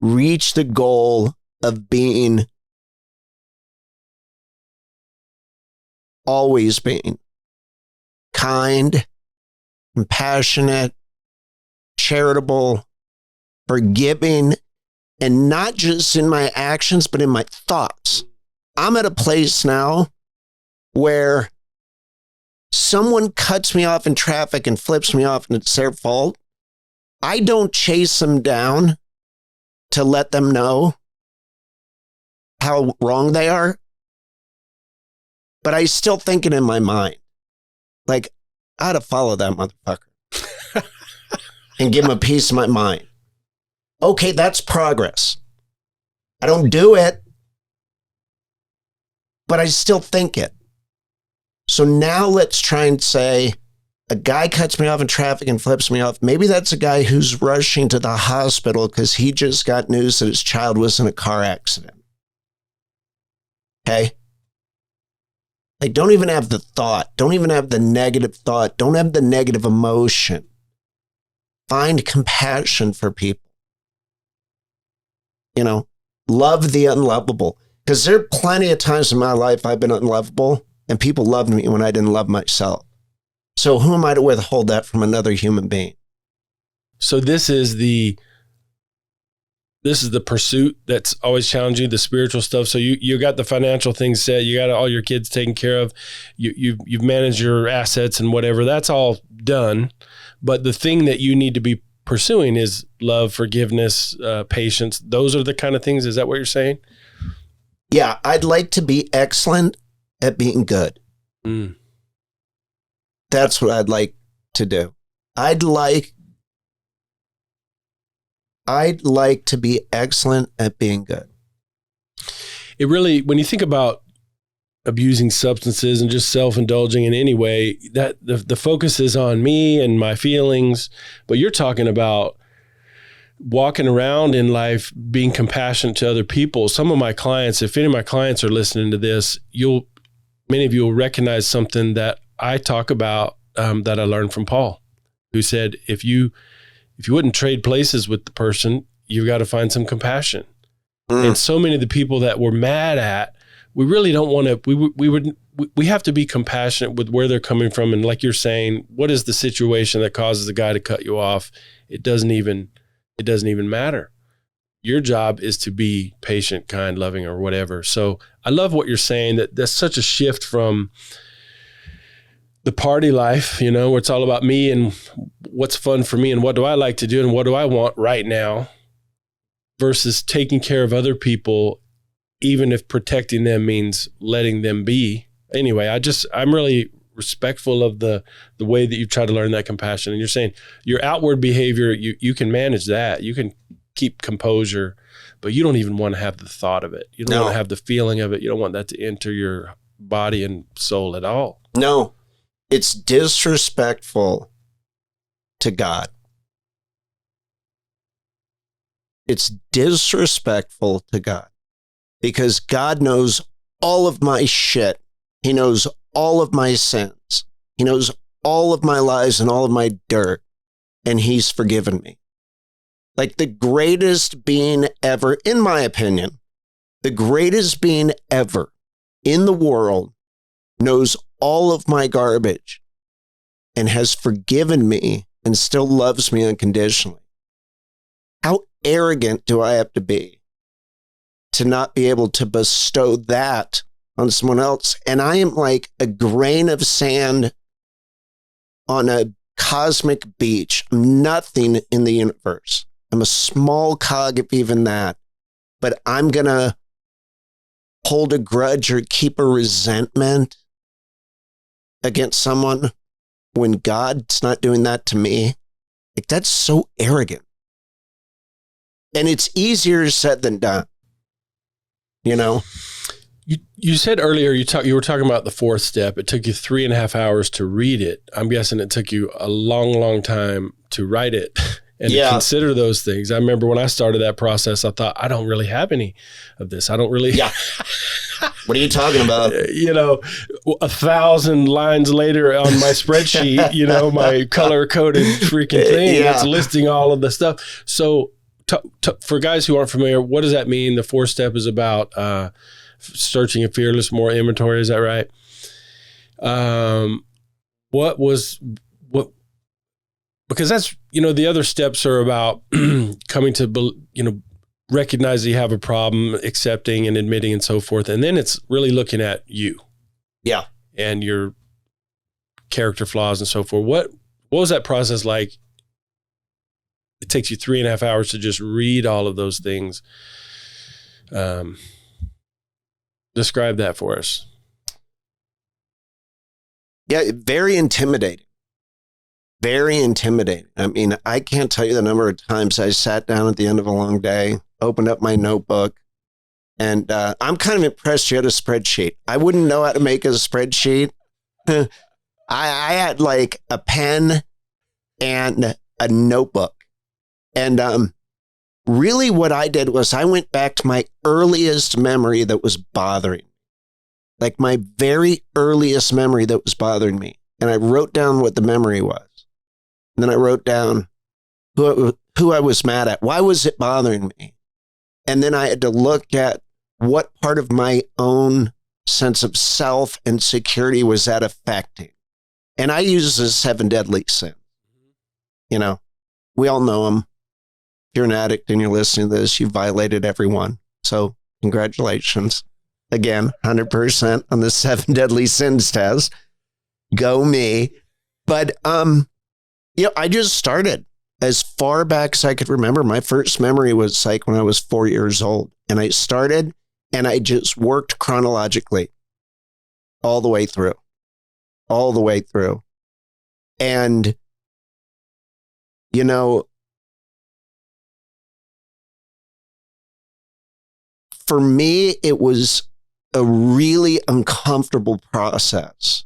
reach the goal of being always being kind, compassionate, charitable, forgiving, and not just in my actions, but in my thoughts. I'm at a place now where someone cuts me off in traffic and flips me off and it's their fault. I don't chase them down to let them know how wrong they are. But I still think it in my mind. Like, I ought to follow that motherfucker and give him a piece of my mind. Okay, that's progress. I don't do it, but I still think it. So now let's try and say, a guy cuts me off in traffic and flips me off. Maybe that's a guy who's rushing to the hospital because he just got news that his child was in a car accident. Okay? Like, don't even have the thought. Don't even have the negative thought. Don't have the negative emotion. Find compassion for people. Love the unlovable. Because there are plenty of times in my life I've been unlovable and people loved me when I didn't love myself. So who am I to withhold that from another human being? So this is the pursuit that's always challenging you, the spiritual stuff. So you got the financial things set, you got all your kids taken care of, you've managed your assets and whatever, that's all done. But the thing that you need to be pursuing is love, forgiveness, patience. Those are the kind of things. Is that what you're saying? Yeah, I'd like to be excellent at being good. Mm. That's what I'd like to do. I'd like to be excellent at being good. It really, when you think about abusing substances and just self-indulging in any way, that the focus is on me and my feelings, but you're talking about walking around in life being compassionate to other people. Some of my clients, if any of my clients are listening to this, many of you will recognize something that I talk about that I learned from Paul, who said, if you wouldn't trade places with the person, you've got to find some compassion. And so many of the people that we're mad at, we really don't want to, we have to be compassionate with where they're coming from. And like you're saying, what is the situation that causes the guy to cut you off? It doesn't even matter. Your job is to be patient, kind, loving, or whatever. So I love what you're saying, that's such a shift from the party life, where it's all about me and what's fun for me and what do I like to do and what do I want right now, versus taking care of other people, even if protecting them means letting them be. Anyway, I'm really respectful of the way that you try to learn that compassion. And you're saying your outward behavior, you can manage that. You can keep composure, but you don't even want to have the thought of it. You don't want to have the feeling of it. You don't want that to enter your body and soul at all. No, it's disrespectful to God. It's disrespectful to God because God knows all of my shit. He knows all of my sins. He knows all of my lies and all of my dirt, and he's forgiven me. Like the greatest being ever, in my opinion, the greatest being ever in the world knows all of my garbage and has forgiven me and still loves me unconditionally. How arrogant do I have to be to not be able to bestow that on someone else? And I am like a grain of sand on a cosmic beach. I'm nothing in the universe. I'm a small cog, if even that. But I'm going to hold a grudge or keep a resentment against someone when God's not doing that to me. Like, that's so arrogant. And it's easier said than done. You said earlier, you were talking about the fourth step. It took you 3.5 hours to read it. I'm guessing it took you a long, long time to write it and to consider those things. I remember when I started that process, I thought, I don't really have any of this. I don't really. Yeah. What are you talking about? 1,000 lines later on my spreadsheet, my color-coded freaking thing that's listing all of the stuff. So for guys who aren't familiar, what does that mean? The fourth step is about searching a fearless moral inventory. Is that right? Because that's, the other steps are about coming to, recognize that you have a problem, accepting and admitting and so forth. And then it's really looking at you. Yeah. And your character flaws and so forth. What was that process like? It takes you 3.5 hours to just read all of those things. Describe that for us. Yeah, very intimidating. Very intimidating. I mean, I can't tell you the number of times I sat down at the end of a long day, opened up my notebook, and I'm kind of impressed you had a spreadsheet. I wouldn't know how to make a spreadsheet. I had like a pen and a notebook. And really what I did was I went back to my earliest memory that was bothering me. Like my very earliest memory that was bothering me. And I wrote down what the memory was. And then I wrote down who I was mad at. Why was it bothering me? And then I had to look at what part of my own sense of self and security was that affecting. And I use the 7 deadly sins. We all know them. If you're an addict and you're listening to this, you violated everyone. So congratulations. Again, 100% on the 7 deadly sins test. Go me. But, I just started as far back as I could remember. My first memory was like when I was 4 years old. And I started and I just worked chronologically all the way through. And, for me, it was a really uncomfortable process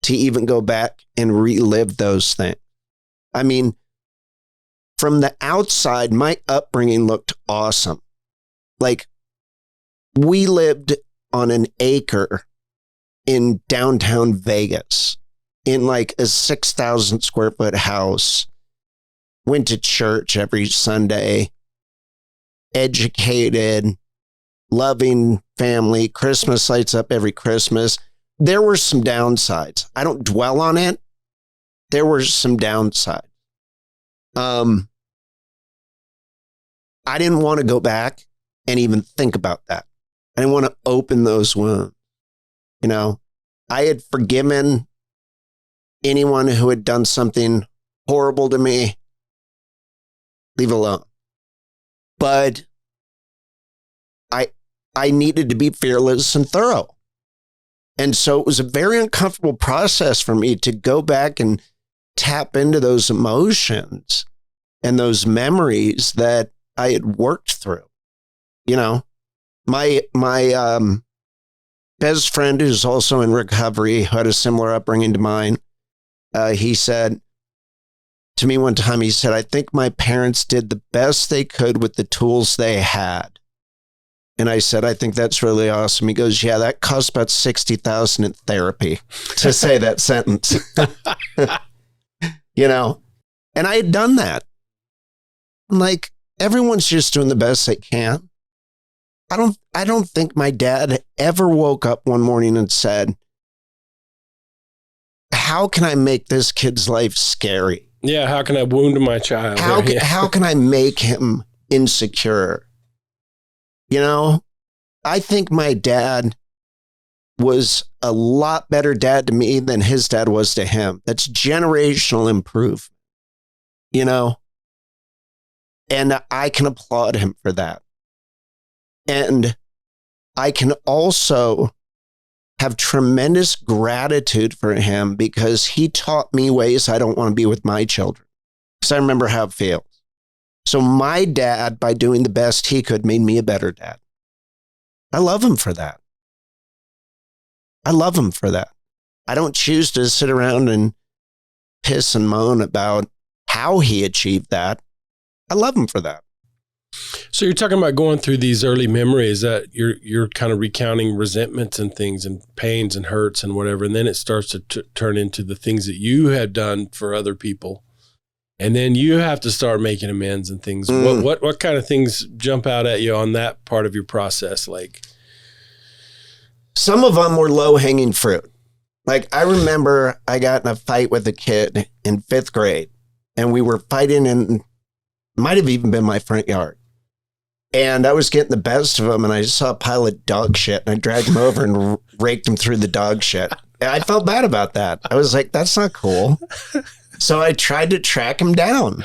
to even go back and relive those things. I mean, from the outside, my upbringing looked awesome. Like, we lived on an acre in downtown Vegas in like a 6,000 square foot house, went to church every Sunday, educated, loving family, Christmas lights up every Christmas. There were some downsides. I don't dwell on it. There were some downsides. I didn't want to go back and even think about that. I didn't want to open those wounds. You know, I had forgiven anyone who had done something horrible to me. Leave it alone. But I needed to be fearless and thorough. And so it was a very uncomfortable process for me to go back and tap into those emotions and those memories that I had worked through. You know, my best friend, who's also in recovery, who had a similar upbringing to mine, he said to me one time, he said, I think my parents did the best they could with the tools they had. And I said, I think that's really awesome. He goes, yeah, that cost about $60,000 in therapy to say that sentence. You know, and I had done that. I'm like, everyone's just doing the best they can. I don't think my dad ever woke up one morning and said, how can I make this kid's life scary? Yeah, how can I wound my child? How can I make him insecure? You know, I think my dad was a lot better dad to me than his dad was to him. That's generational improvement, you know? And I can applaud him for that. And I can also have tremendous gratitude for him because he taught me ways I don't want to be with my children. Because I remember how it feels. So my dad, by doing the best he could, made me a better dad. I love him for that. I love him for that. I don't choose to sit around and piss and moan about how he achieved that. I love him for that. So you're talking about going through these early memories that you're kind of recounting resentments and things and pains and hurts and whatever, and then it starts to turn into the things that you have done for other people. And then you have to start making amends and things. What kind of things jump out at you on that part of your process? Like, some of them were low-hanging fruit. Like, I remember I got in a fight with a kid in 5th grade, and we were fighting in, might have even been my front yard. And I was getting the best of him, and I just saw a pile of dog shit, and I dragged him over and raked him through the dog shit. And I felt bad about that. I was like, that's not cool. So I tried to track him down,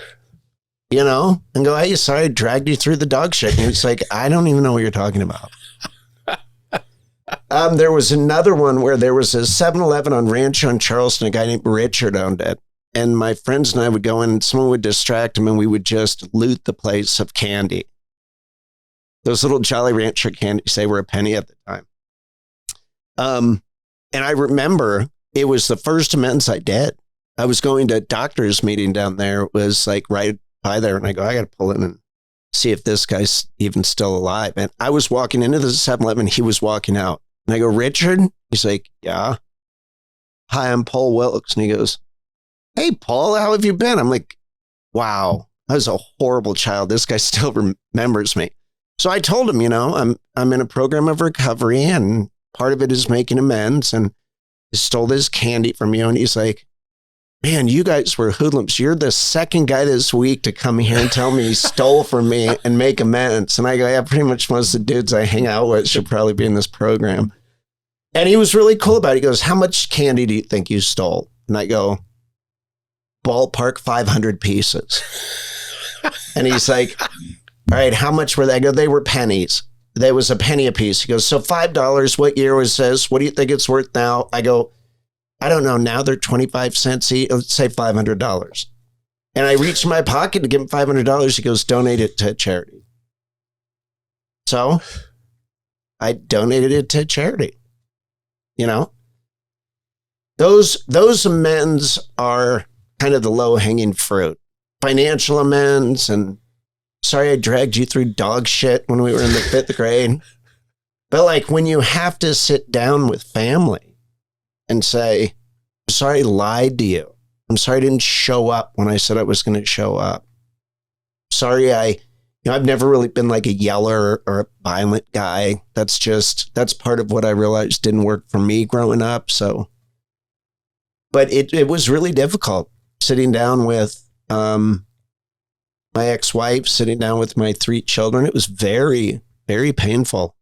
you know, and go, hey, sorry, I dragged you through the dog shit. And he was like, I don't even know what you're talking about. There was another one where there was a 7-Eleven on Rancho in Charleston. A guy named Richard owned it. And my friends and I would go in, and someone would distract him, and we would just loot the place of candy. Those little Jolly Rancher candies, they were a penny at the time. And I remember it was the first amends I did. I was going to a doctor's meeting down there. It was like right by there. And I go, I got to pull in and see if this guy's even still alive. And I was walking into the 7-Eleven. He was walking out. And I go, Richard? He's like, yeah. Hi, I'm Paul Wilkes. And he goes, hey, Paul, how have you been? I'm like, wow, I was a horrible child. This guy still remembers me. So I told him, you know, I'm in a program of recovery, and part of it is making amends, and I stole this candy from you. And he's like, man, you guys were hoodlums. You're the second guy this week to come here and tell me he stole from me and make amends. And I go, yeah, pretty much most of the dudes I hang out with should probably be in this program. And he was really cool about it. He goes, how much candy do you think you stole? And I go, ballpark 500 pieces. And he's like, all right, how much were they? I go, they were pennies. There was a penny a piece. He goes, so $5, what year was this? What do you think it's worth now? I go, I don't know. Now they're 25 cents each. Let's say $500. And I reached in my pocket to give him $500. He goes, donate it to charity. So I donated it to charity. You know, those amends are kind of the low hanging fruit. financial amends and sorry I dragged you through dog shit when we were in the 5th grade. But like when you have to sit down with family and say, I'm sorry I lied to you. I'm sorry I didn't show up when I said I was going to show up. Sorry I've never really been like a yeller or a violent guy. That's part of what I realized didn't work for me growing up. So, but it was really difficult sitting down with my ex-wife, sitting down with my 3 children. It was very, very painful,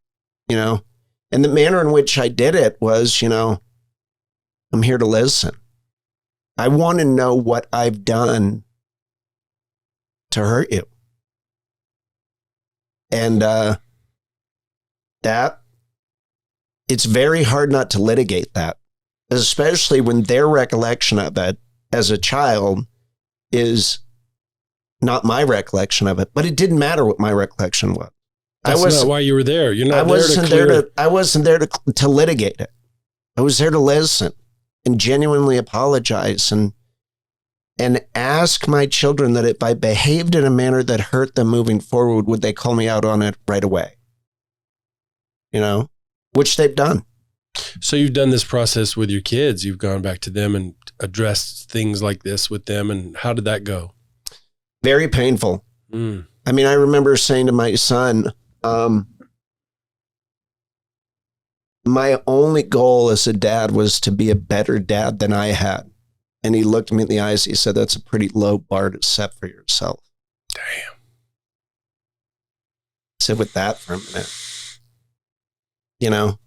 and the manner in which I did it was, I'm here to listen. I want to know what I've done to hurt you. And that it's very hard not to litigate that, especially when their recollection of it as a child is not my recollection of it. But it didn't matter what my recollection was. That's not why you were there. You're not I wasn't there to litigate it. I was there to listen and genuinely apologize and ask my children that if I behaved in a manner that hurt them moving forward, would they call me out on it right away? Which they've done. So you've done this process with your kids. You've gone back to them and addressed things like this with them. And how did that go? Very painful. Mm. I mean, I remember saying to my son, my only goal as a dad was to be a better dad than I had. And he looked me in the eyes. He said, that's a pretty low bar to set for yourself. Damn. Sit with that for a minute.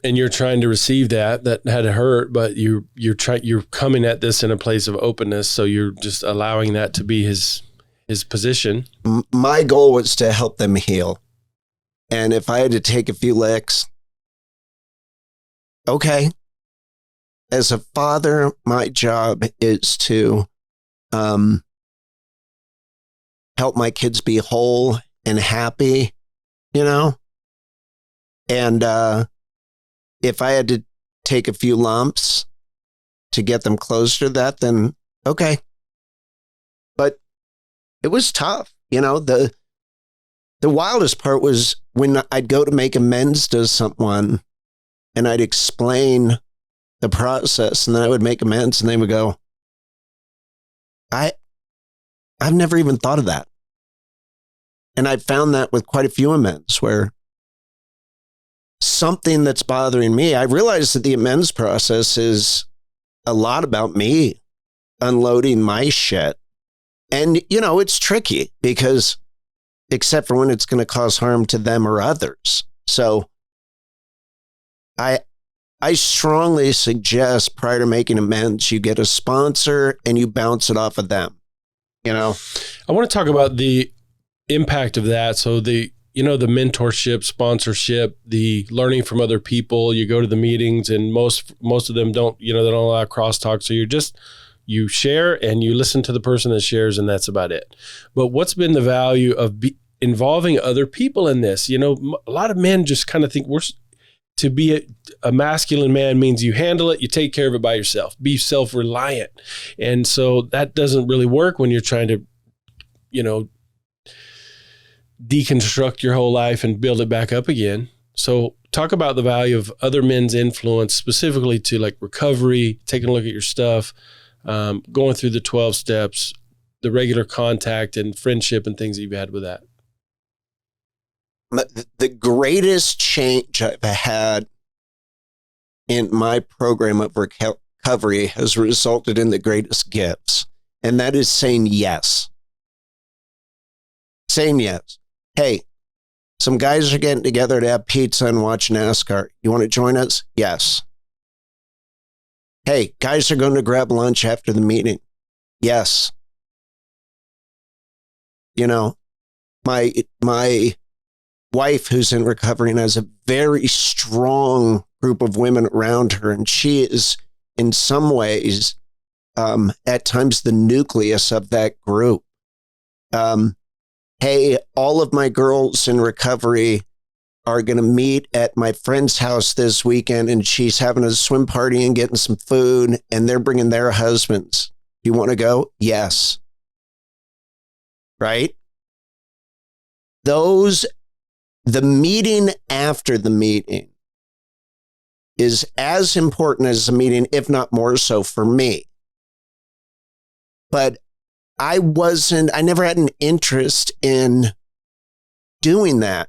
And you're trying to receive that had hurt, but you're coming at this in a place of openness. So you're just allowing that to be his position. My goal was to help them heal. And if I had to take a few licks, okay. As a father, my job is to help my kids be whole and happy, And if I had to take a few lumps to get them closer to that, then okay. But it was tough. The wildest part was when I'd go to make amends to someone and I'd explain the process, and then I would make amends, and they would go, I've never even thought of that. And I found that with quite a few amends where something that's bothering me, I realized that the amends process is a lot about me unloading my shit. And, it's tricky because except for when it's going to cause harm to them or others. So I strongly suggest prior to making amends, you get a sponsor and you bounce it off of them. I want to talk about the impact of that. So the mentorship, sponsorship, the learning from other people, you go to the meetings and most of them don't, they don't allow crosstalk. So you share and you listen to the person that shares, and that's about it. But what's been the value of involving other people in this? A lot of men just kind of think to be a masculine man means you handle it, you take care of it by yourself, be self-reliant. And so that doesn't really work when you're trying to, deconstruct your whole life and build it back up again. So talk about the value of other men's influence, specifically to like recovery, taking a look at your stuff, going through the 12 steps, the regular contact and friendship and things that you've had with that. The greatest change I've had in my program of recovery has resulted in the greatest gifts. And that is saying yes. Saying yes. Hey, some guys are getting together to have pizza and watch NASCAR. You want to join us? Yes. Hey, guys are going to grab lunch after the meeting. Yes. My wife who's in recovery and has a very strong group of women around her. And she is in some ways, at times the nucleus of that group. Hey, all of my girls in recovery are going to meet at my friend's house this weekend, and she's having a swim party and getting some food, and they're bringing their husbands. You want to go? Yes. right? The meeting after the meeting is as important as the meeting, if not more so for me. But I never had an interest in doing that.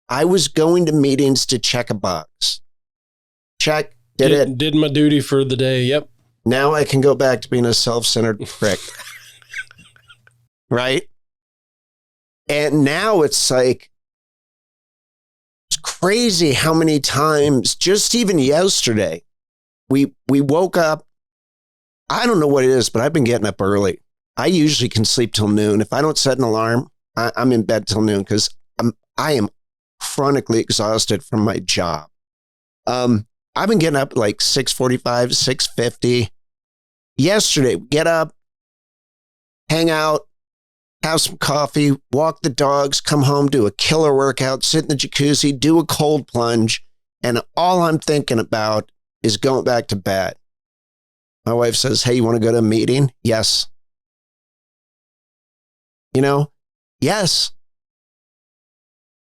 I was going to meetings to check a box. Check, did it. Did my duty for the day, yep. Now I can go back to being a self-centered prick. Right? And now it's like, it's crazy how many times, just even yesterday, we woke up. I don't know what it is, but I've been getting up early. I usually can sleep till noon. If I don't set an alarm, I'm in bed till noon because I am chronically exhausted from my job. I've been getting up like 6:45, 6:50. Yesterday, get up, hang out, have some coffee, walk the dogs, come home, do a killer workout, sit in the jacuzzi, do a cold plunge, and all I'm thinking about is going back to bed. My wife says, hey, you want to go to a meeting? Yes. Yes.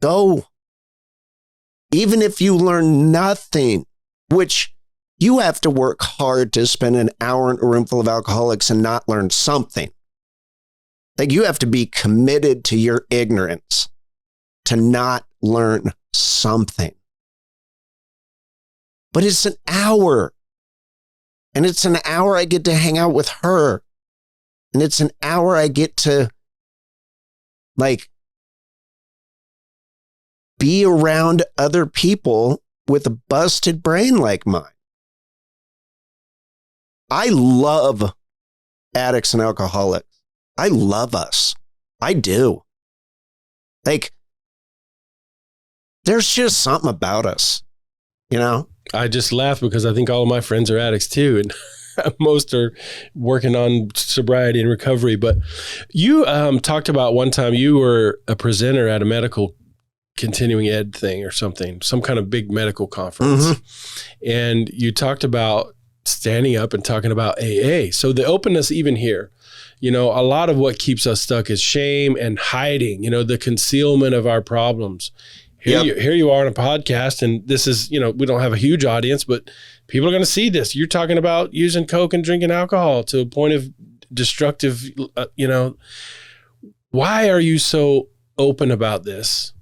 Go. Even if you learn nothing, which you have to work hard to spend an hour in a room full of alcoholics and not learn something. Like you have to be committed to your ignorance to not learn something. But it's an hour. And it's an hour I get to hang out with her. And it's an hour I get to be around other people with a busted brain like mine. I love addicts and alcoholics. I love us. I do. There's just something about us, I just laugh because I think all of my friends are addicts too. And most are working on sobriety and recovery. But you talked about one time you were a presenter at a medical continuing ed thing or something, some kind of big medical conference. Mm-hmm. And you talked about standing up and talking about AA. So the openness even here, a lot of what keeps us stuck is shame and hiding, the concealment of our problems. Here you are on a podcast, and this is, we don't have a huge audience, but people are going to see this. You're talking about using Coke and drinking alcohol to a point of destructive, Why are you so open about this?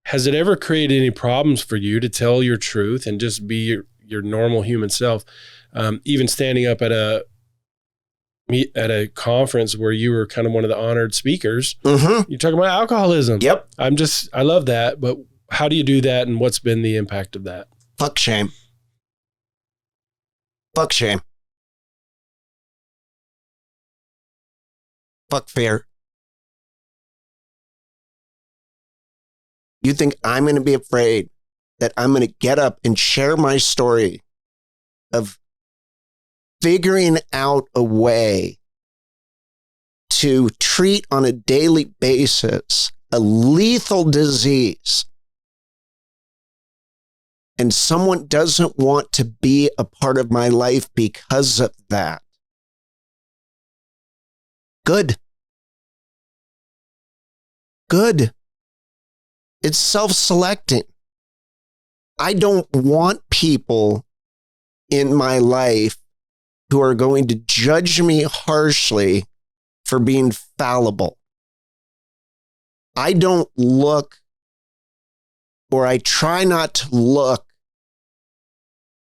Has it ever created any problems for you to tell your truth and just be your normal human self? Even standing up at a conference where you were kind of one of the honored speakers, mm-hmm. You're talking about alcoholism. Yep. I love that. But how do you do that? And what's been the impact of that? Fuck shame. Fuck shame. Fuck fear. You think I'm going to be afraid that I'm going to get up and share my story of figuring out a way to treat on a daily basis a lethal disease, and someone doesn't want to be a part of my life because of that? Good. It's self-selecting. I don't want people in my life who are going to judge me harshly for being fallible. I don't look, or I try not to look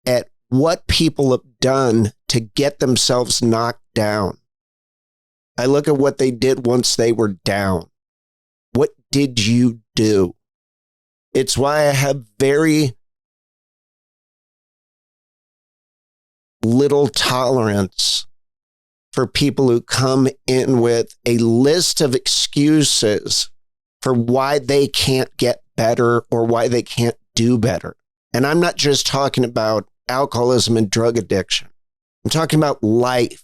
at what people have done to get themselves knocked down. I look at what they did once they were down. What did you do? It's why I have very little tolerance for people who come in with a list of excuses for why they can't get better or why they can't do better. And I'm not just talking about alcoholism and drug addiction. I'm talking about life.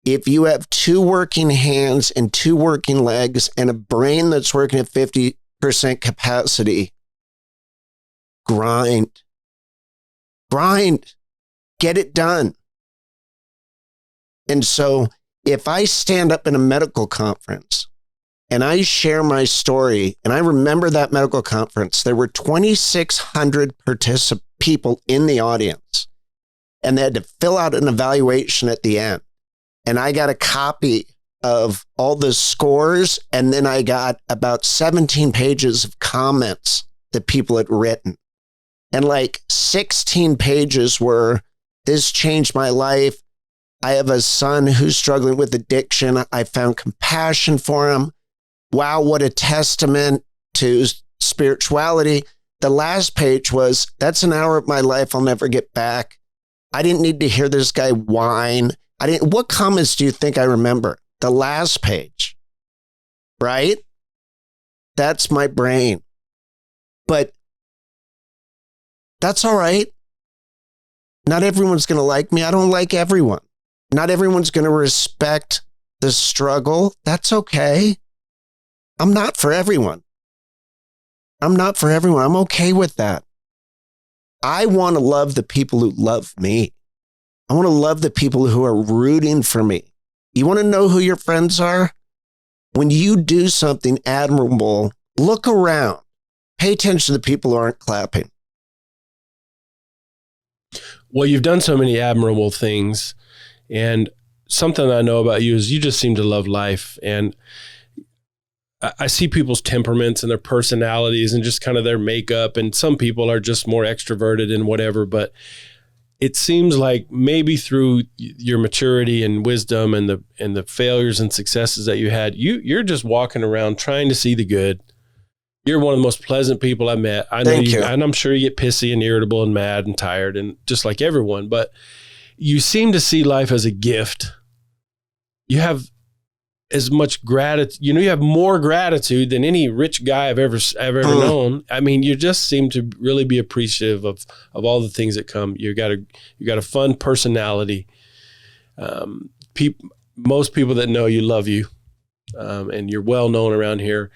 If you have 2 working hands and 2 working legs and a brain that's working at 50% capacity, grind, get it done. And so if I stand up in a medical conference and I share my story, and I remember that medical conference, there were 2,600 people in the audience, and they had to fill out an evaluation at the end. And I got a copy of all the scores, and then I got about 17 pages of comments that people had written. And like 16 pages were, this changed my life. I have a son who's struggling with addiction. I found compassion for him. Wow, what a testament to spirituality. The last page was, that's an hour of my life I'll never get back. I didn't need to hear this guy whine. What comments do you think I remember? The last page, right? That's my brain. But that's all right. Not everyone's going to like me. I don't like everyone. Not everyone's going to respect the struggle. That's okay. I'm not for everyone. I'm not for everyone. I'm okay with that. I want to love the people who love me. I want to love the people who are rooting for me. You want to know who your friends are? When you do something admirable, look around. Pay attention to the people who aren't clapping. Well, you've done so many admirable things, and something I know about you is you just seem to love life. And I see people's temperaments and their personalities and just kind of their makeup. And some people are just more extroverted and whatever, but it seems like maybe through your maturity and wisdom and the failures and successes that you had, you're just walking around trying to see the good. You're one of the most pleasant people I've met. I know Thank you. and I'm sure you get pissy and irritable and mad and tired and just like everyone, but you seem to see life as a gift. You have as much gratitude, you have more gratitude than any rich guy I've ever known. I mean, you just seem to really be appreciative of all the things that come. You got a fun personality. Most people that know you love you, and you're well known around here.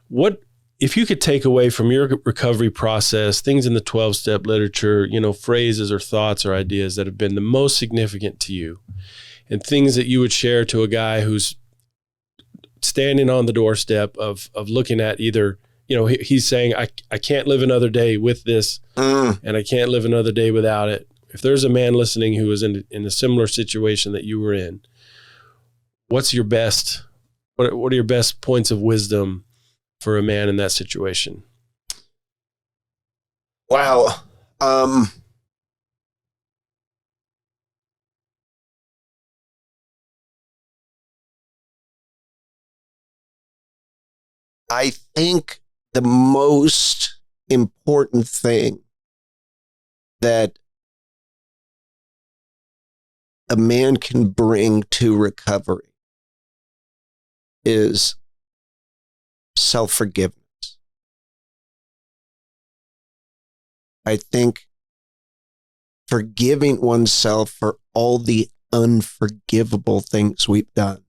What, if you could take away from your recovery process, things in the 12-step literature, phrases or thoughts or ideas that have been the most significant to you, and things that you would share to a guy who's standing on the doorstep of looking at either, he's saying, I can't live another day with this, and I can't live another day without it. If there's a man listening who is in a similar situation that you were in, what are your best points of wisdom for a man in that situation? Wow. I think the most important thing that a man can bring to recovery is self-forgiveness. I think forgiving oneself for all the unforgivable things we've done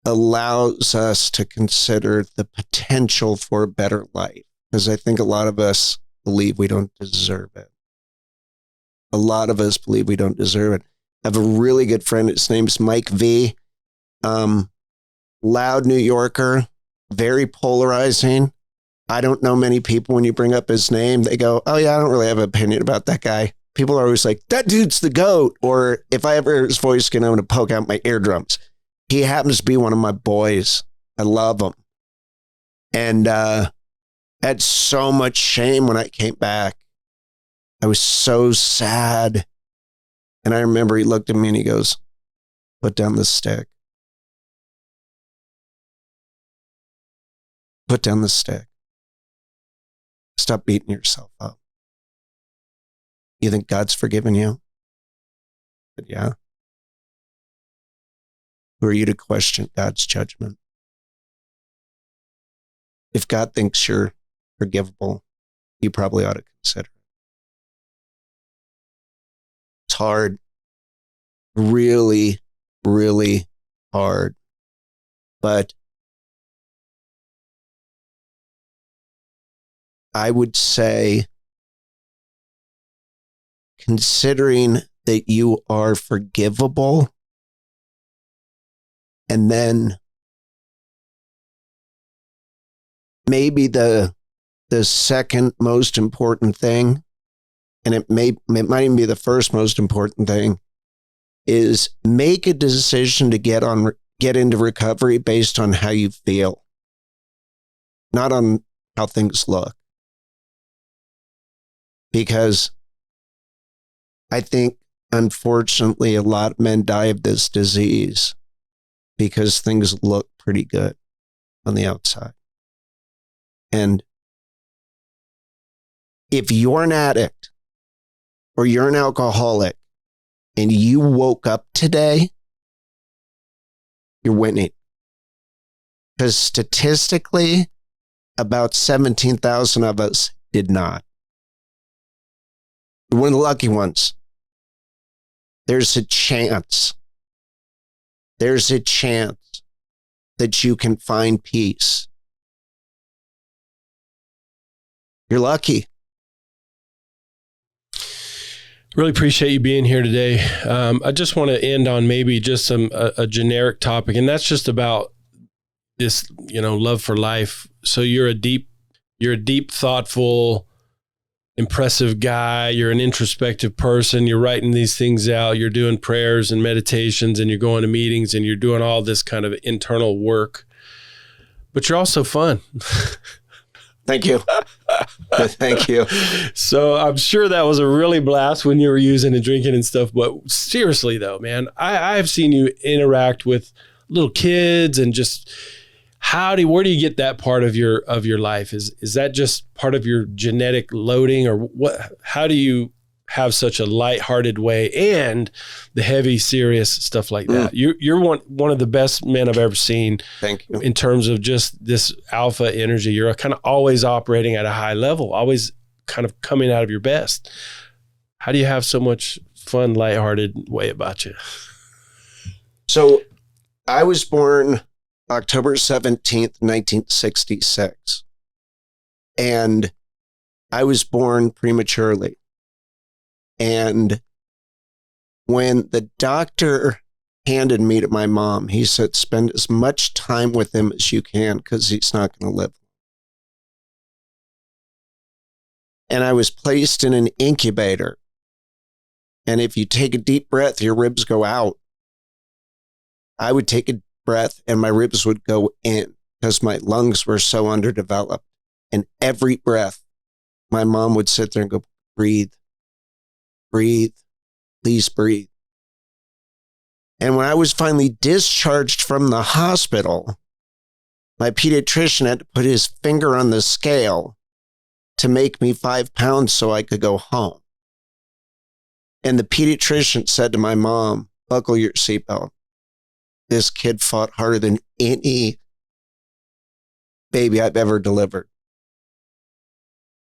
allows us to consider the potential for a better life. Because I think a lot of us believe we don't deserve it. A lot of us believe we don't deserve it. I have a really good friend. His name's Mike V. Loud New Yorker, very polarizing. I don't know many people, when you bring up his name, they go, oh yeah, I don't really have an opinion about that guy. People are always like, that dude's the GOAT. Or if I ever hear his voice again, I'm going to poke out my eardrums. He happens to be one of my boys. I love him. And had so much shame when I came back. I was so sad. And I remember he looked at me and he goes, put down the stick. Put down the stick. Stop beating yourself up. You think God's forgiven you? But yeah. Who are you to question God's judgment? If God thinks you're forgivable, you probably ought to consider it. It's hard. Really, really hard. But I would say, considering that you are forgivable. And then maybe the second most important thing, and it might even be the first most important thing, is make a decision to get into recovery based on how you feel, not on how things look. Because I think, unfortunately, a lot of men die of this disease because things look pretty good on the outside. And if you're an addict or you're an alcoholic and you woke up today, you're winning. Because statistically, about 17,000 of us did not. You're one of the lucky ones. There's a chance. There's a chance that you can find peace. You're lucky. Really appreciate you being here today. I just want to end on maybe just a generic topic, and that's just about this, love for life. So you're a deep, thoughtful, impressive guy. You're an introspective person. You're writing these things out. You're doing prayers and meditations, and you're going to meetings, and you're doing all this kind of internal work. But you're also fun. Thank you. Thank you. So I'm sure that was a really blast when you were using and drinking and stuff. But seriously, though, man, I have seen you interact with little kids, and just where do you get that part of your life? Is that just part of your genetic loading, or what? How do you have such a lighthearted way and the heavy, serious stuff like that? You're one of the best men I've ever seen. Thank you. In terms of just this alpha energy. You're kind of always operating at a high level, always kind of coming out of your best. How do you have so much fun, lighthearted way about you? So I was born October 17th, 1966. And I was born prematurely. And when the doctor handed me to my mom, he said, spend as much time with him as you can because he's not going to live. And I was placed in an incubator. And if you take a deep breath, your ribs go out. I would take a breath and my ribs would go in because my lungs were so underdeveloped. And every breath, my mom would sit there and go, breathe, breathe, please breathe. And when I was finally discharged from the hospital, my pediatrician had to put his finger on the scale to make me 5 pounds so I could go home. And the pediatrician said to my mom, buckle your seatbelt. This kid fought harder than any baby I've ever delivered.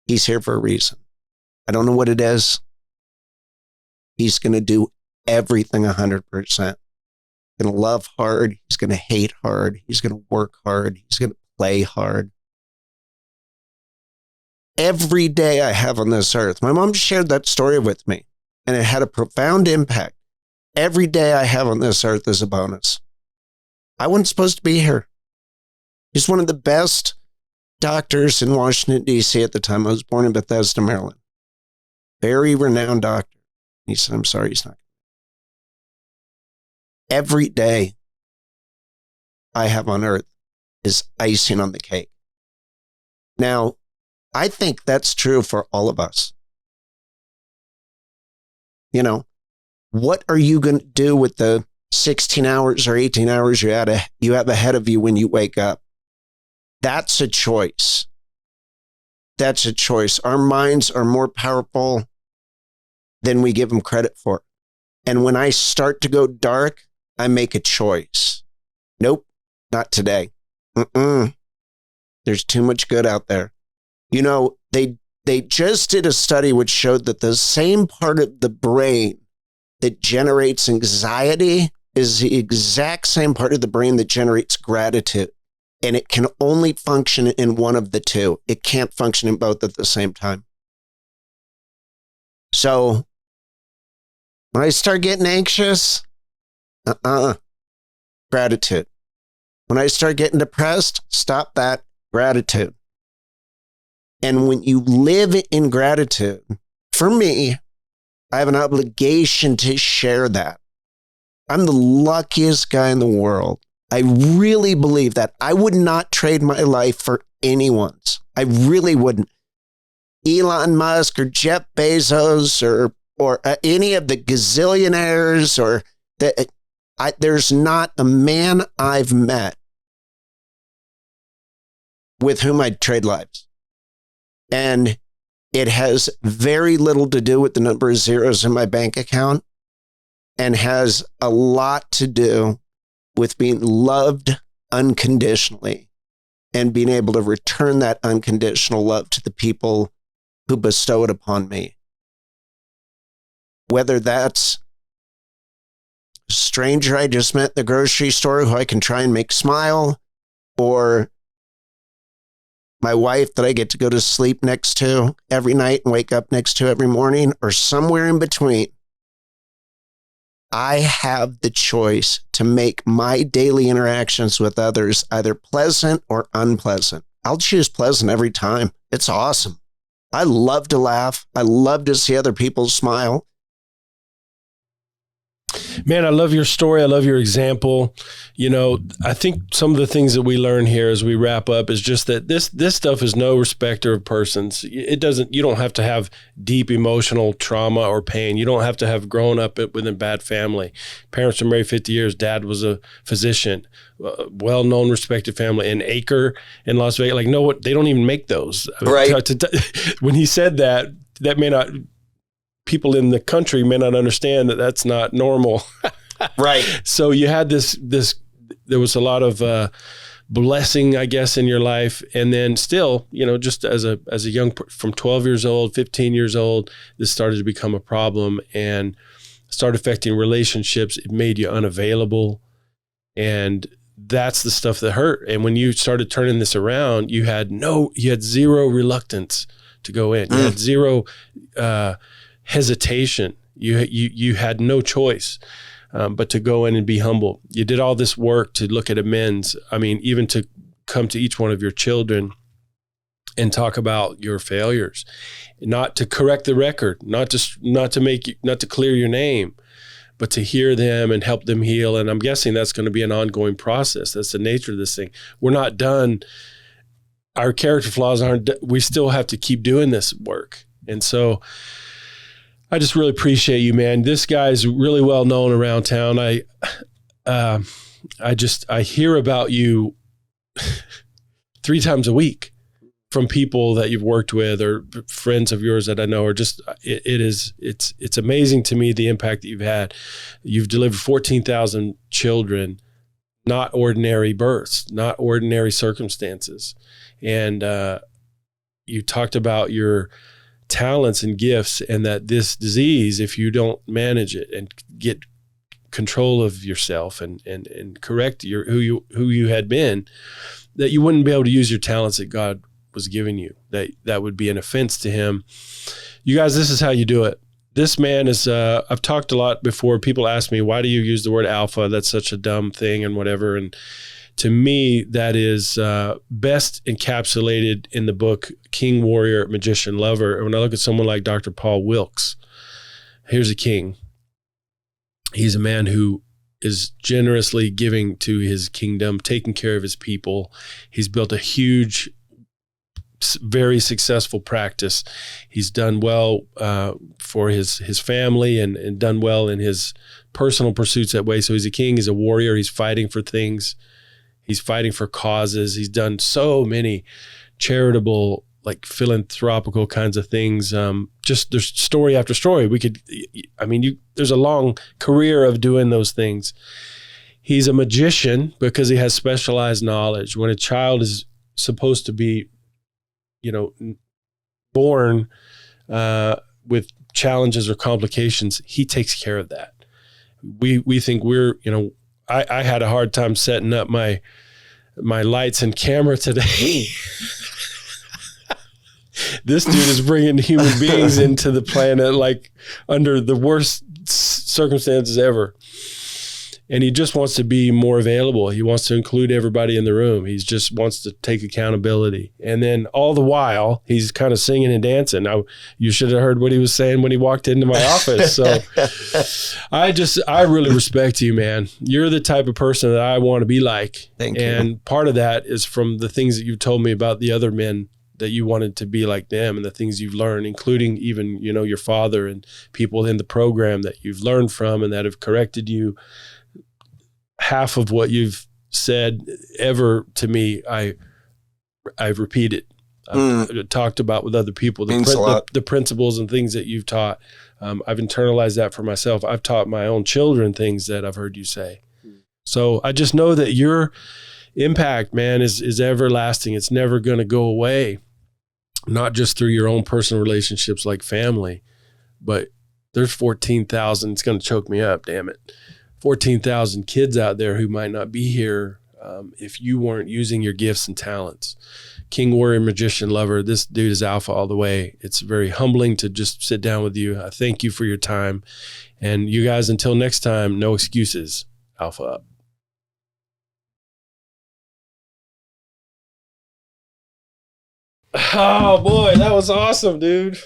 He's here for a reason. I don't know what it is. He's going to do everything 100%. He's going to love hard. He's going to hate hard. He's going to work hard. He's going to play hard. Every day I have on this earth, my mom shared that story with me, and it had a profound impact. Every day I have on this earth is a bonus. I wasn't supposed to be here. He's one of the best doctors in Washington, D.C. at the time. I was born in Bethesda, Maryland. Very renowned doctor. He said, I'm sorry, he's not. Every day I have on earth is icing on the cake. Now, I think that's true for all of us. What are you going to do with the 16 hours or 18 hours you have ahead of you when you wake up? That's a choice. That's a choice. Our minds are more powerful than we give them credit for. And when I start to go dark, I make a choice. Nope, not today. There's too much good out there. They just did a study which showed that the same part of the brain that generates anxiety is the exact same part of the brain that generates gratitude. And it can only function in one of the two. It can't function in both at the same time. So When I start getting anxious, gratitude. When I start getting depressed, stop that, gratitude. And when you live in gratitude, for me, I have an obligation to share that. I'm the luckiest guy in the world. I really believe that. I would not trade my life for anyone's. I really wouldn't. Elon Musk or Jeff Bezos or any of the gazillionaires or there's not a man I've met with whom I'd trade lives. And it has very little to do with the number of zeros in my bank account and has a lot to do with being loved unconditionally and being able to return that unconditional love to the people who bestow it upon me. Whether that's a stranger I just met in the grocery store who I can try and make smile, or my wife that I get to go to sleep next to every night and wake up next to every morning, or somewhere in between. I have the choice to make my daily interactions with others either pleasant or unpleasant. I'll choose pleasant every time. It's awesome. I love to laugh. I love to see other people smile. Man, I love your story. I love your example. You know, I think some of the things that we learn here as we wrap up is just that this stuff is no respecter of persons. You don't have to have deep emotional trauma or pain. You don't have to have grown up within a bad family. Parents were married 50 years. Dad was a physician, well-known, respected family. An acre in Las Vegas. Like, no, they don't even make those. Right. When he said that may not... people in the country may not understand that that's not normal. Right. So you had this, there was a lot of blessing, I guess, in your life. And then still, you know, just as a young, from 12 years old, 15 years old, this started to become a problem and started affecting relationships. It made you unavailable. And that's the stuff that hurt. And when you started turning this around, you had zero reluctance to go in. You had zero, hesitation. You had no choice but to go in and be humble. You did all this work to look at amends. I mean, even to come to each one of your children and talk about your failures, not to correct the record, not to clear your name, but to hear them and help them heal. And I'm guessing that's going to be an ongoing process. That's the nature of this thing. We're not done. Our character flaws aren't. We still have to keep doing this work. And so I just really appreciate you, man. This guy's really well known around town. I hear about you 3 times a week from people that you've worked with or friends of yours that I know. Are just it's amazing to me the impact that you've had. You've delivered 14,000 children, not ordinary births, not ordinary circumstances, and you talked about your talents and gifts, and that this disease, if you don't manage it and get control of yourself and correct who you had been, that you wouldn't be able to use your talents that God was giving you. That would be an offense to him. You guys, this is how you do it. This man is, I've talked a lot before. People ask me, why do you use the word alpha? That's such a dumb thing and whatever. And to me, that is best encapsulated in the book King, Warrior, Magician, Lover. When I look at someone like Dr. Paul Wilkes, here's a king. He's a man who is generously giving to his kingdom, taking care of his people. He's built a huge, very successful practice. He's done well for his family and done well in his personal pursuits that way. So he's a king, he's a warrior, he's fighting for things. He's fighting for causes. He's done so many charitable, like philanthropical kinds of things. Just there's story after story. There's a long career of doing those things. He's a magician because he has specialized knowledge. When a child is supposed to be, born with challenges or complications, he takes care of that. We think I had a hard time setting up my lights and camera today. This dude is bringing human beings into the planet like under the worst circumstances ever. And he just wants to be more available. He wants to include everybody in the room. He just wants to take accountability. And then all the while, he's kind of singing and dancing. Now, you should have heard what he was saying when he walked into my office. So I really respect you, man. You're the type of person that I want to be like. Thank you. And part of that is from the things that you've told me about the other men, that you wanted to be like them, and the things you've learned, including even, you know, your father and people in the program that you've learned from and that have corrected you. Half of what you've said ever to me, I've repeated. I've talked about with other people, the principles and things that you've taught. I've internalized that for myself. I've taught my own children things that I've heard you say. So I just know that your impact, man, is everlasting. It's never going to go away, not just through your own personal relationships like family, but there's 14,000. It's going to choke me up, damn it. 14,000 kids out there who might not be here if you weren't using your gifts and talents. King, warrior, magician, lover, this dude is alpha all the way. It's very humbling to just sit down with you. I thank you for your time. And you guys, until next time, no excuses. Alpha up. Oh, boy, that was awesome, dude.